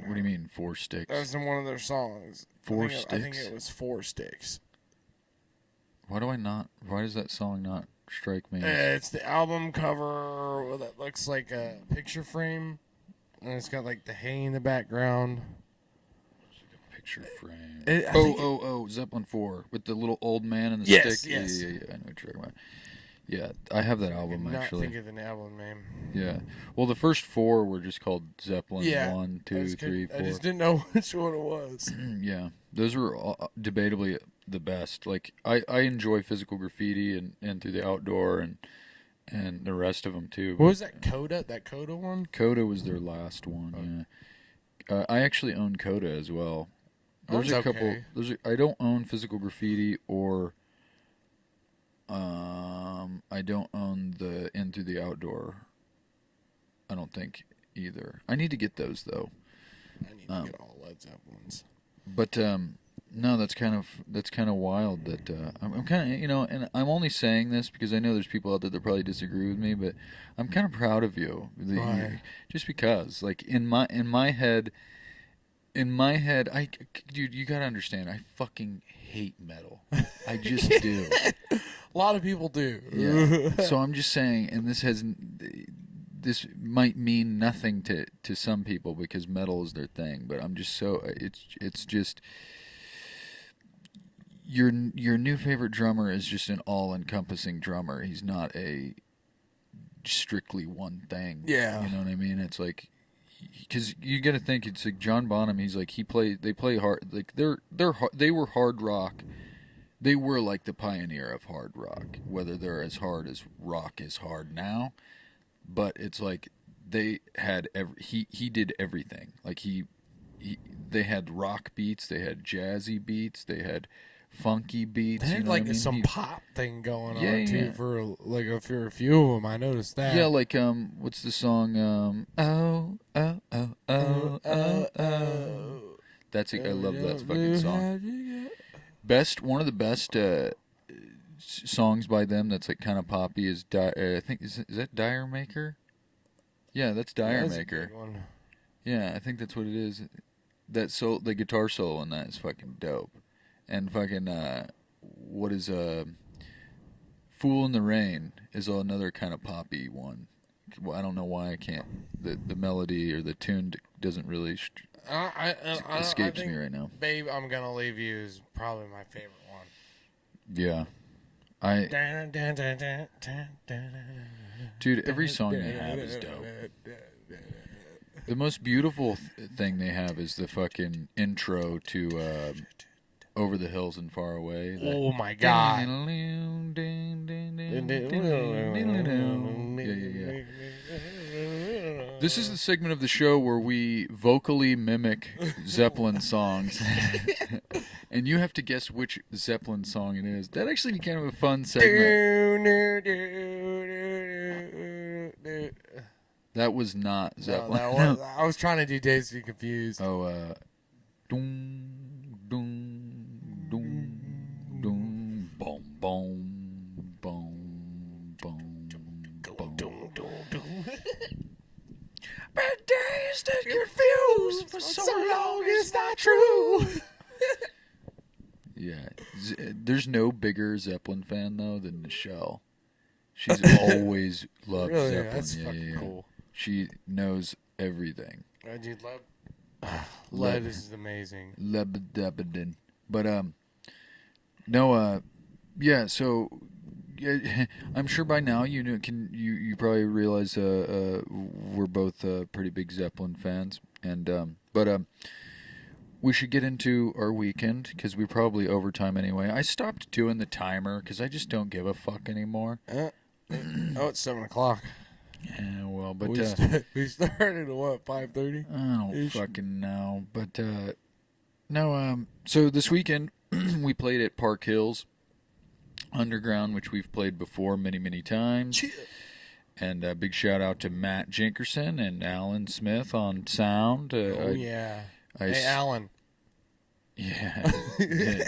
what do you mean, 4 Sticks? That was in one of their songs. 4 Sticks? I think it was 4 Sticks. Why does that song not strike me? It's the album cover that looks like a picture frame, and it's got like the hay in the background. Picture frame. Zeppelin 4 with the little old man and the stick. Yes. Yeah. I know what you're talking about. Yeah, I have that album I actually. Not think of the album name. Yeah. Well, the first 4 were just called Zeppelin 1, 2, 3, 4. I just didn't know which one it was. Yeah, those were debatably the best. Like I enjoy Physical Graffiti and Through the Outdoor and the rest of them too. What was that Coda? That Coda one? Coda was their last one. Yeah. I actually own Coda as well. There's a couple. I don't own Physical Graffiti or. I don't own the Into the Outdoor. I don't think either. I need to get those though. I need to get all Led Zeppelins. But no, that's kind of wild. That I'm kind of and I'm only saying this because I know there's people out there that probably disagree with me, but I'm kind of proud of you. Why? Just because, like in my head, dude, you gotta understand. I fucking hate metal. I just do. A lot of people do. Yeah. So I'm just saying, and this might mean nothing to some people because metal is their thing, but I'm just so it's just your new favorite drummer is just an all-encompassing drummer. He's not a strictly one thing. Yeah. You know what I mean? It's like because you got to think it's like John Bonham. He's like they play hard. Like they were hard rock. They were like the pioneer of hard rock. Whether they're as hard as rock is hard now, but it's like they had he did everything. Like they had rock beats, they had jazzy beats, they had funky beats. They had like some pop thing going on too for a few of them. I noticed that. Yeah, like what's the song? That's I love that fucking song. One of the best songs by them that's like kind of poppy is I think is that Dire Maker? Yeah, that's Dire Maker. Yeah, I think that's what it is. The guitar solo in that is fucking dope. And fucking what is Fool in the Rain is another kind of poppy one. Well, I don't know why I can't. The melody or the tune doesn't really escapes me right now. Babe, I'm Gonna Leave You is probably my favorite one. Yeah. Dude, every song they have is dope. The most beautiful thing they have is the fucking intro to Over the Hills and Far Away. Oh my god. Yeah. This is the segment of the show where we vocally mimic Zeppelin songs. And you have to guess which Zeppelin song it is. That actually be kind of a fun segment. That was not Zeppelin. No, I was trying to do Dazed and Confused. Oh, doom, doom, doom, doom, boom, boom, boom, boom, boom. Been dazed and confused for so long, it's not true. Yeah, there's no bigger Zeppelin fan though than Michelle. She's always loved really? Zeppelin. That's fucking cool. She knows everything. Dude, Lead is amazing. Lebedebedin. But no, yeah. So I'm sure by now you probably realize we're both pretty big Zeppelin fans, and but we should get into our weekend because we probably overtime anyway. I stopped doing the timer because I just don't give a fuck anymore. It's 7:00. Yeah, well, but we started at what, 5:30? I don't fucking know, but no. So this weekend we played at Park Hills Underground, which we've played before many times. And a big shout out to Matt Jinkerson and Alan Smith on sound. Hey, Alan. Yeah,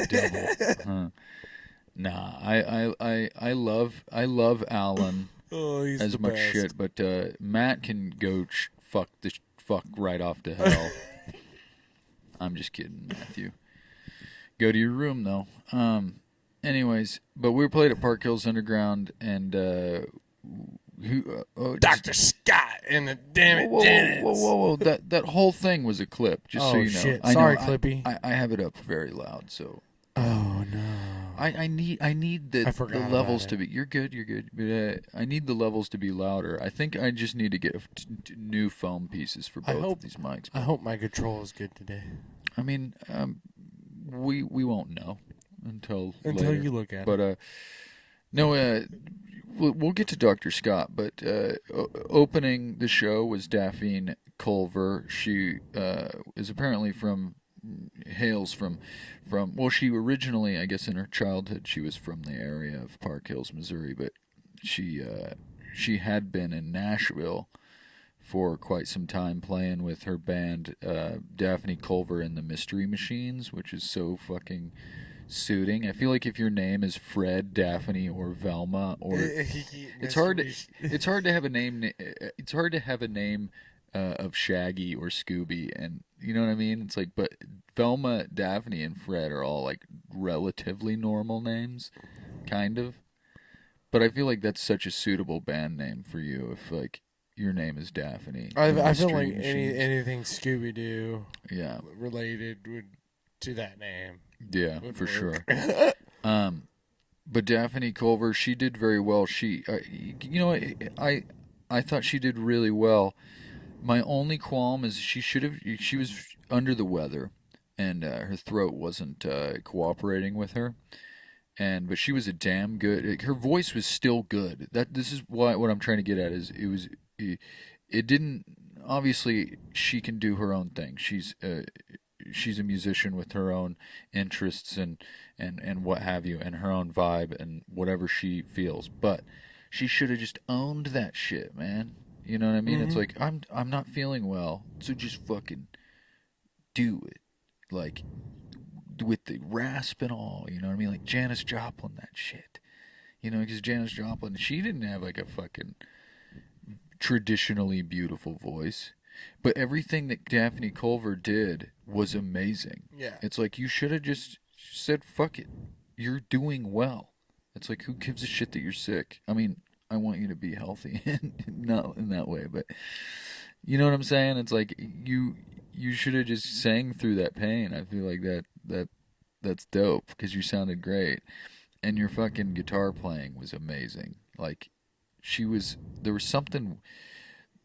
double. Nah, I love Alan Oh, he's as the much best. shit, but Matt can go fuck right off to hell. I'm just kidding, Matthew. Go to your room though. Anyways, but we played at Park Hills Underground, and just Dr. Scott and the whoa, Dammit whoa, whoa, whoa, Jams. whoa, whoa! That whole thing was a clip, just so Oh, you know. shit. I know. Sorry, Clippy. I have it up very loud, so Oh, no. I need the I forgot about levels it. to be. You're good. You're good. But I need the levels to be louder. I think I just need to get new foam pieces for both of these mics. I hope my control is good today. I mean, we won't know until Until later. you look at But it. no, we'll get to Dr. Scott. But opening the show was Daphne Culver. She is apparently hails from well, she originally, I guess, in her childhood, she was from the area of Park Hills, Missouri, but she had been in Nashville for quite some time playing with her band Daphne Culver and the Mystery Machines, which is so fucking suiting. I feel like if your name is Fred, Daphne, or Velma, or it's hard to have a name. It's hard to have a name of Shaggy or Scooby, and you know what I mean. It's like, but Velma, Daphne, and Fred are all like relatively normal names, kind of. But I feel like that's such a suitable band name for you if like your name is Daphne. The I feel like Mystery Machines. anything Scooby Doo Yeah, related to that name yeah, would for work. sure. Um, but Daphne Culver, she did very well. You know, I thought she did really well. My only qualm is she was under the weather, and her throat wasn't cooperating with her. But she was a damn good. Her voice was still good. This is what I'm trying to get at is it didn't, obviously she can do her own thing. She's a musician with her own interests and what have you, and her own vibe and whatever she feels. But she should have just owned that shit, man. You know what I mean? It's like I'm not feeling well, so just fucking do it. Like with the rasp and all, you know what I mean? Like Janis Joplin, that shit. You know, because Janis Joplin, she didn't have like a fucking traditionally beautiful voice. But everything that Daphne Culver did was amazing. Yeah. It's like you should have just said, fuck it. You're doing well. It's like, who gives a shit that you're sick? I mean, I want you to be healthy, not in that way, but you know what I'm saying? It's like you should have just sang through that pain. I feel like that's dope because you sounded great, and your fucking guitar playing was amazing. Like there was something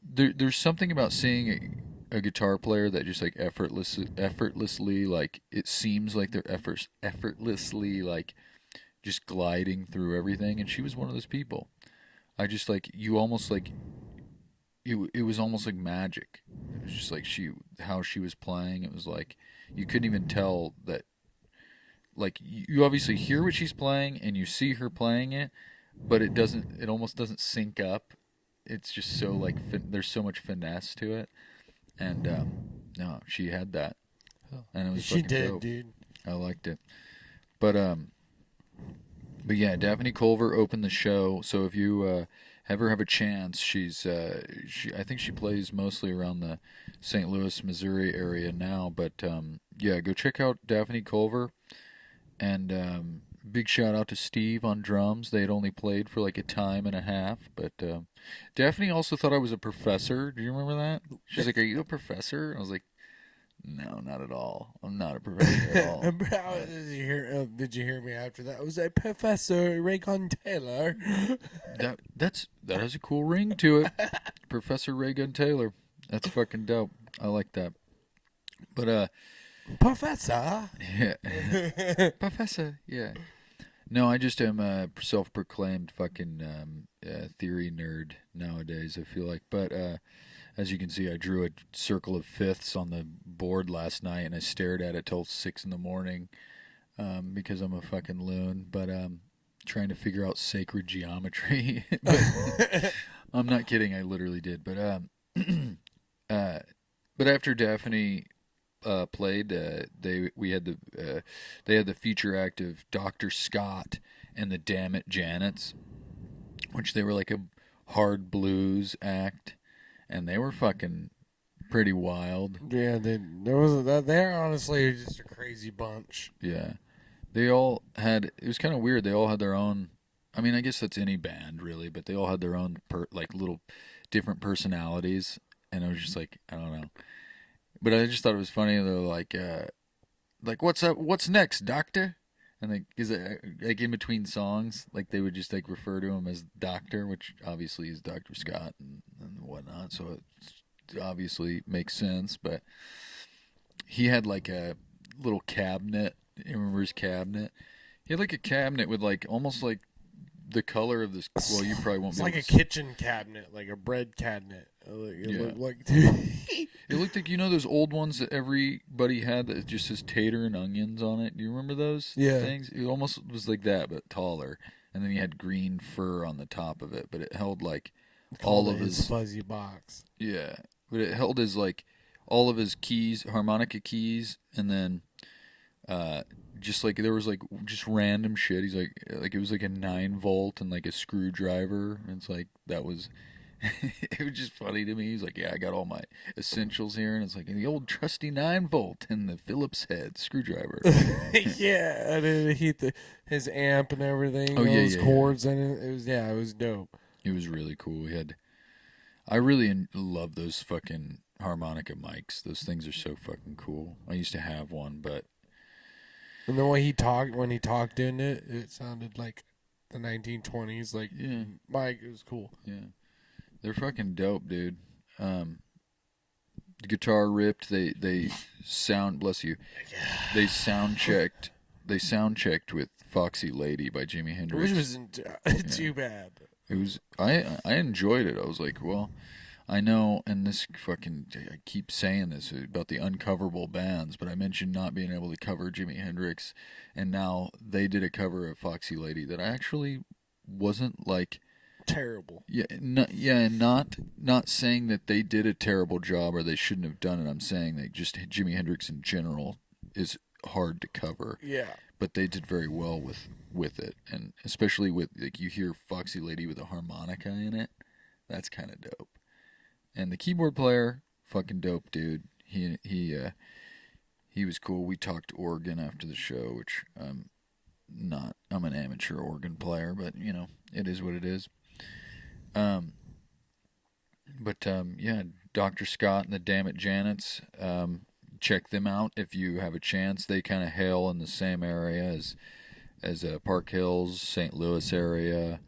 there's something about seeing a guitar player that just like effortlessly, like it seems like they're effortlessly like just gliding through everything, and she was one of those people. I just like you almost like it was almost like magic. It was just like how she was playing. It was like you couldn't even tell that. Like you obviously hear what she's playing and you see her playing it, but it doesn't. It almost doesn't sync up. It's just so like there's so much finesse to it, and no, she had that, and it was She fucking did, dope. dude. I liked it, but yeah, Daphne Culver opened the show. So if you ever have a chance, I think she plays mostly around the St. Louis, Missouri area now. But yeah, go check out Daphne Culver, and big shout out to Steve on drums. They had only played for like a time and a half, but Daphne also thought I was a professor. Do you remember that? She's like, "Are you a professor?" I was like, "No, not at all. I'm not a professor at all." Did you hear me after that? I was like, Professor Raycon Taylor. That has a cool ring to it. Professor Ray Gun Taylor. That's fucking dope. I like that. But Professor. yeah. Professor, yeah. No, I just am a self-proclaimed fucking theory nerd nowadays, I feel like. But as you can see, I drew a circle of fifths on the board last night, and I stared at it till 6 in the morning because I'm a fucking loon. But trying to figure out sacred geometry. But I'm not kidding. I literally did. But uh, but after Daphne played, they had the feature act of Dr. Scott, and the Dammit Janets, which they were like a hard blues act, and they were fucking pretty wild. Yeah, there was that. They're honestly just a crazy bunch. Yeah, they all had. It was kind of weird. They all had their own. I mean, I guess that's any band really, but they all had their own like little different personalities, and I was just like, I don't know. But I just thought it was funny. They're like what's up? What's next, Doctor? And like, is it like in between songs, like they would just like refer to him as Doctor, which obviously is Dr. Scott and whatnot. So it obviously makes sense. But he had like a little cabinet. You remember his cabinet? He had like a cabinet with like almost like the color of this. Well, you probably won't. It's be like able a to kitchen cabinet, like a bread cabinet. It Yeah. looked like. It looked like, you know, those old ones that everybody had that just says tater and onions on it. Do you remember those Yeah. things? It almost was like that, but taller. And then you had green fur on the top of it, but it held like all of his fuzzy box. yeah, but it held his like all of his keys, harmonica keys, and then just like there was like just random shit. He's like it was like a 9 volt and like a screwdriver. And it's like that was it was just funny to me. He's like, yeah, I got all my essentials here, and it's like the old trusty 9 volt and the Phillips head screwdriver. Yeah, and then his amp and everything. Oh, all yeah, his yeah, chords and it was dope. It was really cool. I really love those fucking harmonica mics. Those things are so fucking cool. I used to have one, but And then when he talked in it, it sounded like the 1920s. Like, yeah, Mike, it was cool. yeah, they're fucking dope, dude. The guitar ripped. They sound. Bless you. They sound checked. They sound checked with "Foxy Lady" by Jimi Hendrix. Which wasn't too bad. It was. I enjoyed it. I was like, well, I know, and this fucking. I keep saying this about the uncoverable bands, but I mentioned not being able to cover Jimi Hendrix, and now they did a cover of "Foxy Lady" that I actually wasn't like. Terrible. Not saying that they did a terrible job or they shouldn't have done it. I'm saying that just Jimi Hendrix in general is hard to cover. Yeah. But they did very well with it, and especially with like you hear Foxy Lady with a harmonica in it. That's kind of dope. And the keyboard player, fucking dope, dude. He was cool. We talked organ after the show, which I'm an amateur organ player, but you know, it is what it is. Yeah, Dr. Scott and the Dammit Janets, check them out if you have a chance. They kind of hail in the same area as Park Hills, St. Louis area,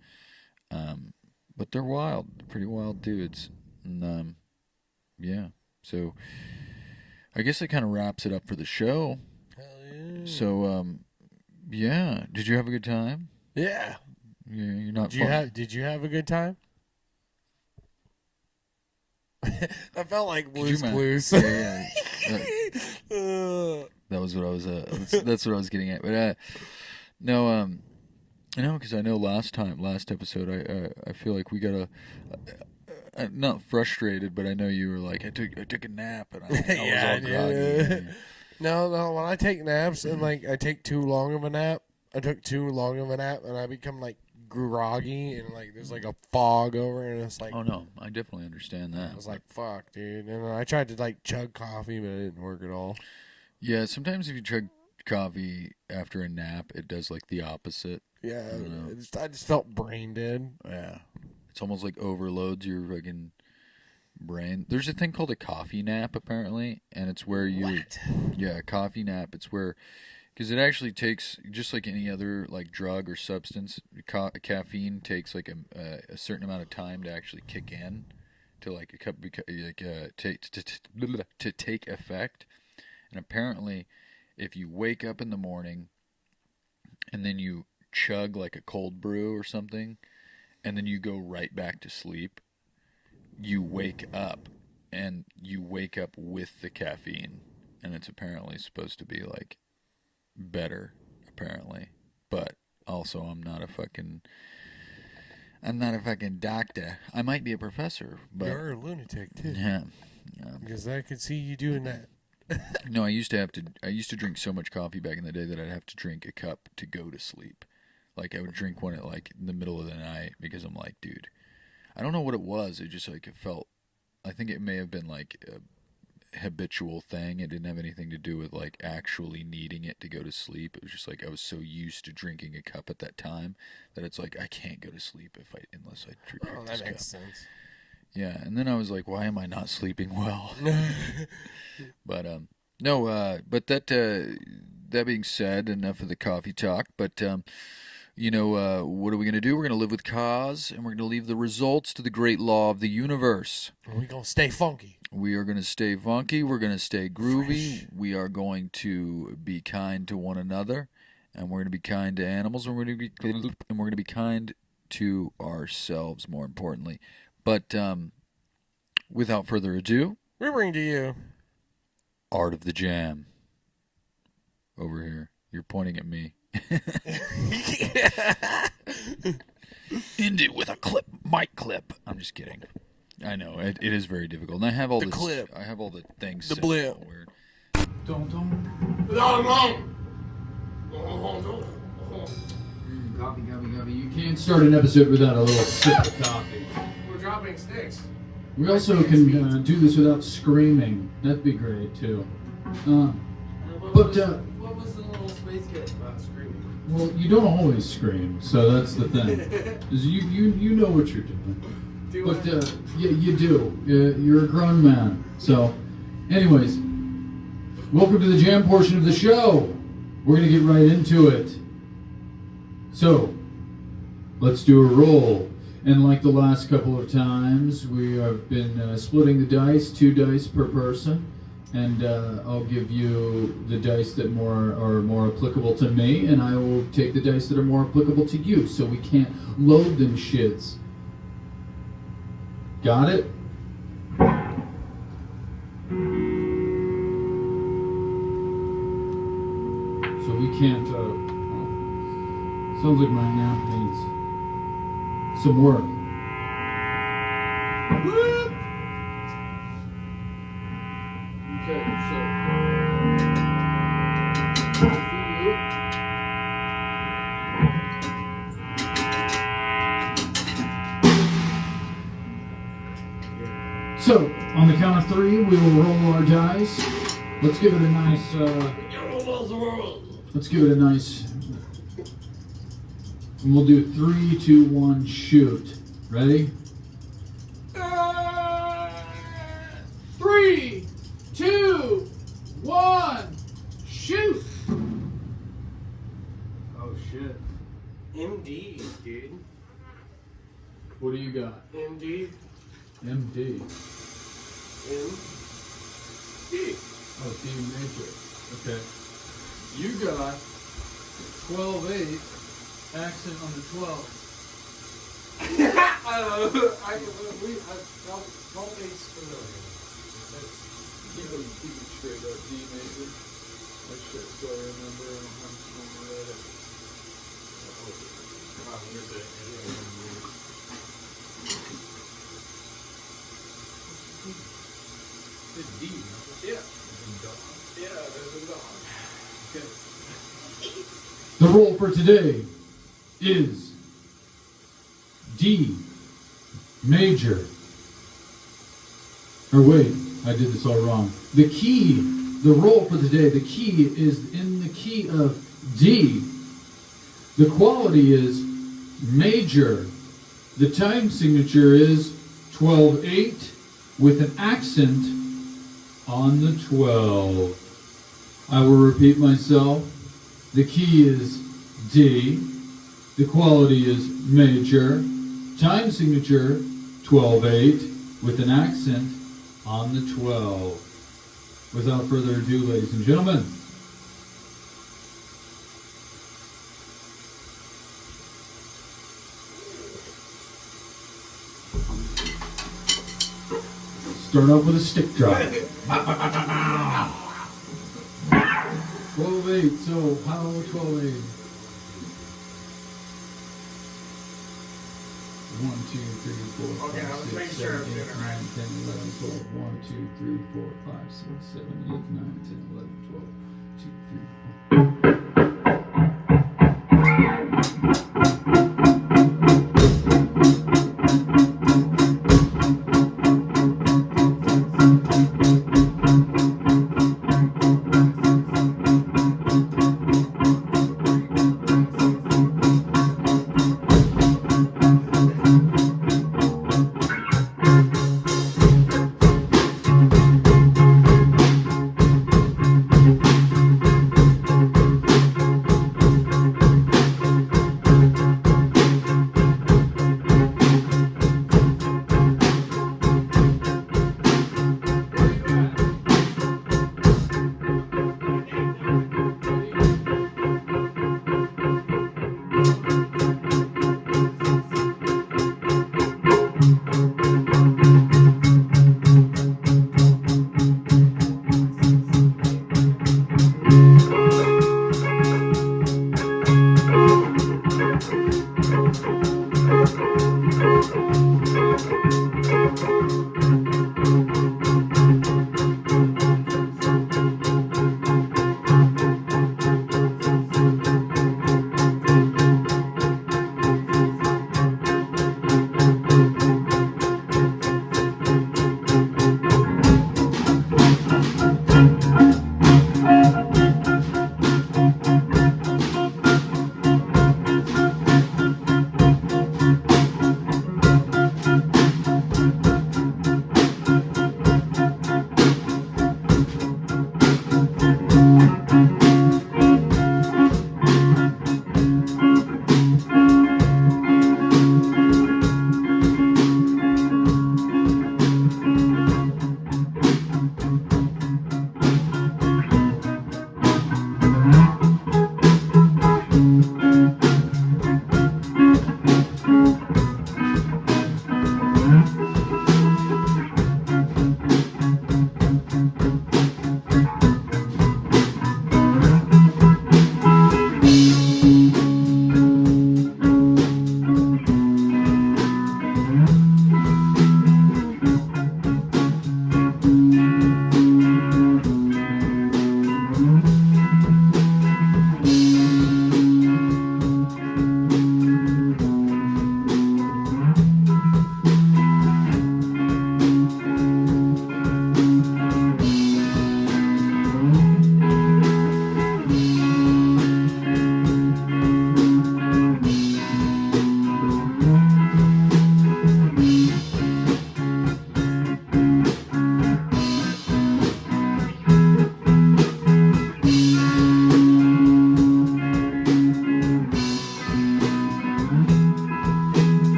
but they're wild, pretty wild dudes. And yeah, so I guess that kind of wraps it up for the show. Hell yeah. So yeah, did you have a good time? Yeah. You're not. Did you have a good time? I felt like Blue's Clues. Yeah. That was what I was. That's what I was getting at. But no, because I know last episode, I feel like we got not frustrated, but I know you were like, I took a nap and I was all groggy. No. When I take naps and like I take too long of a nap, I took too long of a nap and I become like groggy and like there's like a fog over it and it's like, oh no, I definitely understand that. I was like, fuck, dude. And I tried to like chug coffee, but it didn't work at all. Yeah, sometimes if you chug coffee after a nap, it does like the opposite. Yeah, I just felt brain dead. Yeah, it's almost like overloads your fucking brain. There's a thing called a coffee nap apparently, and it's where a coffee nap. It's where because it actually takes, just like any other like drug or substance, caffeine takes like a certain amount of time to actually kick in, to like to take effect. And apparently, if you wake up in the morning and then you chug like a cold brew or something, and then you go right back to sleep, you wake up with the caffeine, and it's apparently supposed to be like better, apparently. But also, I'm not a fucking doctor. I might be a professor, but You're a lunatic too. yeah. Because I could see you doing that. No, I used to drink so much coffee back in the day that I'd have to drink a cup to go to sleep. Like I would drink one at like in the middle of the night because I'm like, dude, I don't know what it was. It just like it felt. I think it may have been like a habitual thing. It didn't have anything to do with like actually needing it to go to sleep. It was just like I was so used to drinking a cup at that time that it's like I can't go to sleep unless I drink Oh, this that cup. makes sense. Yeah, and then I was like, why am I not sleeping well? But no, but that being said, enough of the coffee talk. But what are we gonna do? We're gonna live with cause, and we're gonna leave the results to the great law of the universe. We're going to stay funky. We are gonna stay funky. We're gonna stay groovy. Fresh. We are going to be kind to one another, and we're gonna be kind to animals. And we're gonna be kind to ourselves, more importantly. But without further ado, We bring to you. Art of the Jam. Over here. You're pointing at me. End it with a mic clip. I'm just kidding. I know it is very difficult, and I have all The this. clip. I have all the things. The set blip. all weird. Coffee. You can't start an episode without a little sip of coffee. We're dropping sticks. We also can do this without screaming. That'd be great too. What was the little space kid about screaming? Well, you don't always scream, so that's the thing. 'Cause you know what you're doing. But yeah, you do. You're a grown man. So, anyways, welcome to the jam portion of the show. We're gonna get right into it. So, let's do a roll. And like the last couple of times, we have been splitting the dice, 2 dice per person. And I'll give you the dice that are more applicable to me, and I will take the dice that are more applicable to you, so we can't load them shits. Got it? So we can't, sounds like my nap needs some work. Whoop! Okay, so on the count of 3, we will roll our dice. Let's give it a nice, and we'll do 3, 2, 1, shoot. Ready? 3, 2, 1, shoot! Oh shit. MD, dude. What do you got? MD. MD. MD. Oh, D major. Okay. You got 12/8, accent on the 12. Don't be familiar. Keep it straight up, D major. I should still remember, I don't have to remember it. It's D, Yeah. Yeah, there's a dog. okay. The roll for today is D major. Or wait, I did this all wrong. The roll for today, the key is in the key of D. The quality is major. The time signature is 12/8 with an accent on the 12. I will repeat myself. The key is D. The quality is major. Time signature 12/8 with an accent on the 12. Without further ado, ladies and gentlemen, start off with a stick drop. 12/8, so how 12/8? 1, 2, 3, 4, 5, Okay, I was 6, making 7, sure I was 8, doing it 9, right. 10, 11, 12, 1, 2, 3, 4, 5, 6, 7, 8, 9, 10, 11, 12, 2, 3, 4.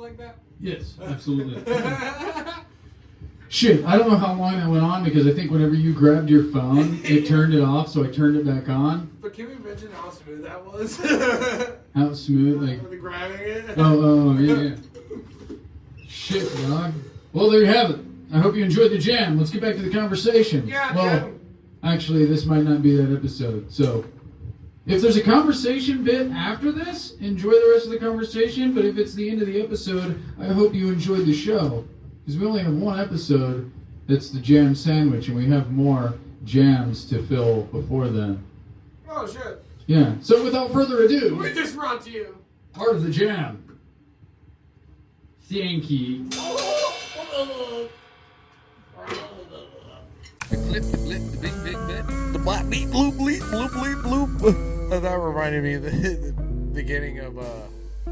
like that? Yes, absolutely. Shit, I don't know how long that went on because I think whenever you grabbed your phone, it turned it off, so I turned it back on. But can we mention how smooth that was? How smooth, like... With the grabbing it? Yeah. Shit, dog. Well, there you have it. I hope you enjoyed the jam. Let's get back to the conversation. Yeah, well, Jim. actually, this might not be that episode, so... If there's a conversation bit after this, enjoy the rest of the conversation, but if it's the end of the episode, I hope you enjoyed the show. Because we only have one episode that's the jam sandwich, and we have more jams to fill before then. Oh, shit. Yeah, so without further ado, We just brought to you. part of the jam. Thank you. The clip, the blip, the big bit. The black beat, bloop, bleep, bloop, bleep, bloop. That reminded me of the beginning of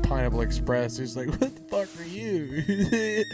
Pineapple Express. It's like, what the fuck are you?